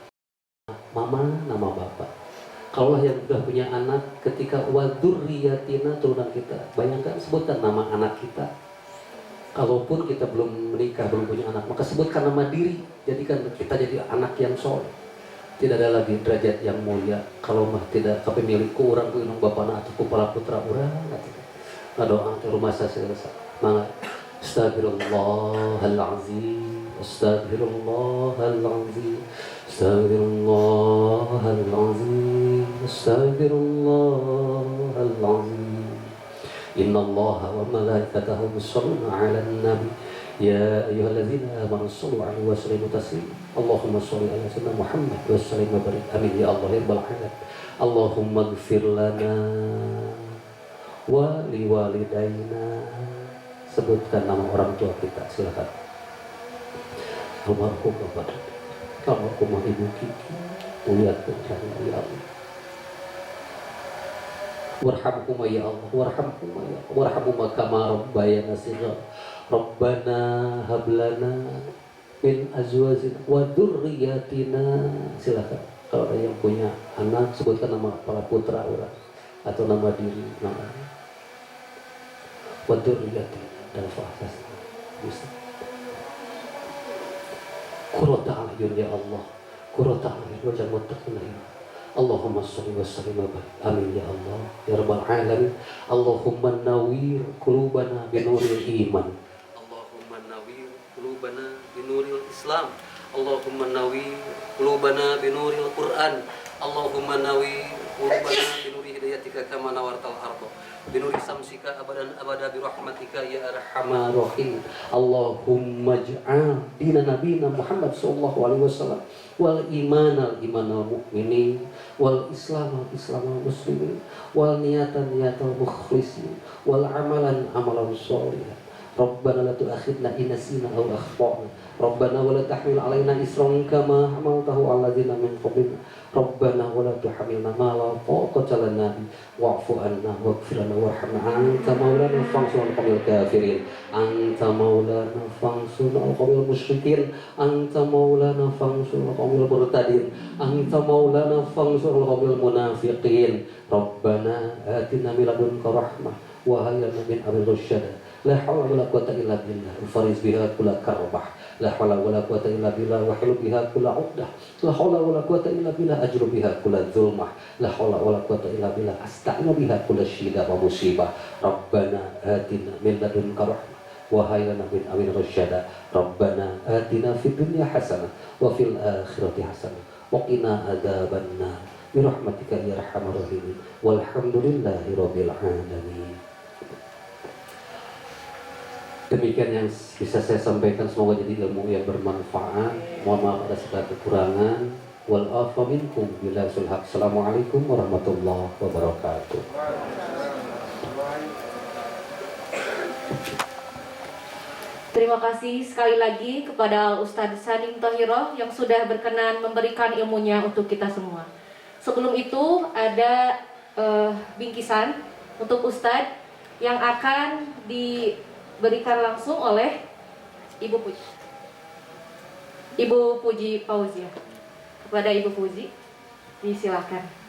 mama, nama bapak. Kalau yang sudah punya anak, ketika wadurriyatina, turunan kita, bayangkan, sebutkan nama anak kita. Kalaupun kita belum menikah, belum punya anak, maka sebutkan nama diri. Jadikan kita jadi anak yang soleh. Tidak ada lagi derajat yang mulia kalau mah tidak tapi milikku orang ku inung bapana atau kepala putra orang. Doa ke rumah saya selesai. Mangga. Astagfirullahalazim. Astagfirullahalazim. Astagfirullahalazim. Astagfirullahalazim. Innallaha wa malaikatahu yusholluna 'alan nabi. Ya ayyuhalladzina amanu shallu 'alaihi wa sallimu taslima. Allahumma shalli ala sayyidina Muhammad wa sallim wa barik. Amin ya Allah ya rabbal alamin. Allahumma ighfir lana wa liwalidaina. Sebutkan nama orang tua kita, silakan. Almarhum Bapak, almarhum Ibu Kiki, muliakan ya Allah. Warhamhuma ya Allah, warhamhuma ya Allah, warhamhuma kama rabbayana shighar. Rabbana hablana min azwajina wa dzurriyyatina. Silakan. Kalau ada yang punya anak, sebutkan nama para putra orang atau nama diri, nama wa dzurriyyatina dan fahsas. Bisa. Qurrata a'yun ya Allah, qurrata a'yun waj'al muttaqina ya Allah. Allahumma sholli wa sallim wa barik. Amin ya Allah ya rabbal alamin. Allahumma nawwir qulubana binuril iman. Allahumma nawwir qulubana binuril Islam. Allahumma nawwir qulubana binuril Quran. Allahumma nawwir qulubana binuri hidayatika kama nawartal ardh. Binuri samsika abadan abada birahmatika ya arhamar rahim. Allahumma ij'al dina nabiyina Muhammad sallallahu alaihi wasallam wal imanal mu'minin wal islamal muslimin wal niyatal mukhlisin wal amalan sholihan. Rabbana la tu'akhidna in nasina aw akhtana. Rabbana wa la tahmil 'alaina isran kama hamaltahu 'ala ladzina min qablina. Rabbana wa la tuhammilna ma la taqata lana bihi wa'fu 'anna waghfir lana warhamna anta maulana fansurna 'alal kafirin. Anta maulana fansurna 'alal musyrikin. Anta maulana fansurna 'alal murtadin. Anta maulana fansurna 'alal munafiqin. Rabbana atina min ladunka rahmah wa hayyi lana min amrina rasyada. La haula wala quwwata illa billah. Fariz biha kulla karbah. La haula wala quwwata illa billah wa hilu biha kulla 'uqdah. La haula wala quwwata illa billah ajru biha kulla dzulmah. La haula wala quwwata illa billah asta'inu biha kulla syida wa musibah. Rabbana atina min ladunka rahmah wa hayyi lana min amrina rasyada. Rabbana atina fid dunya hasanah wa fil akhirati hasanah wa qina adzabannar. birahmatika ya arhamar rahimin. Walhamdulillahirabbil alamin. Demikian yang bisa saya sampaikan, semoga jadi ilmu yang bermanfaat. Mohon maaf atas segala kekurangan. Wal afu minkum billahi haq. Assalamualaikum warahmatullahi wabarakatuh. Terima kasih sekali lagi kepada Ustadz Sanim Thohiro yang sudah berkenan memberikan ilmunya untuk kita semua. Sebelum itu ada bingkisan untuk Ustadz yang akan diberikan langsung oleh Ibu Puji Fauzia. Kepada Ibu Puji, disilakan.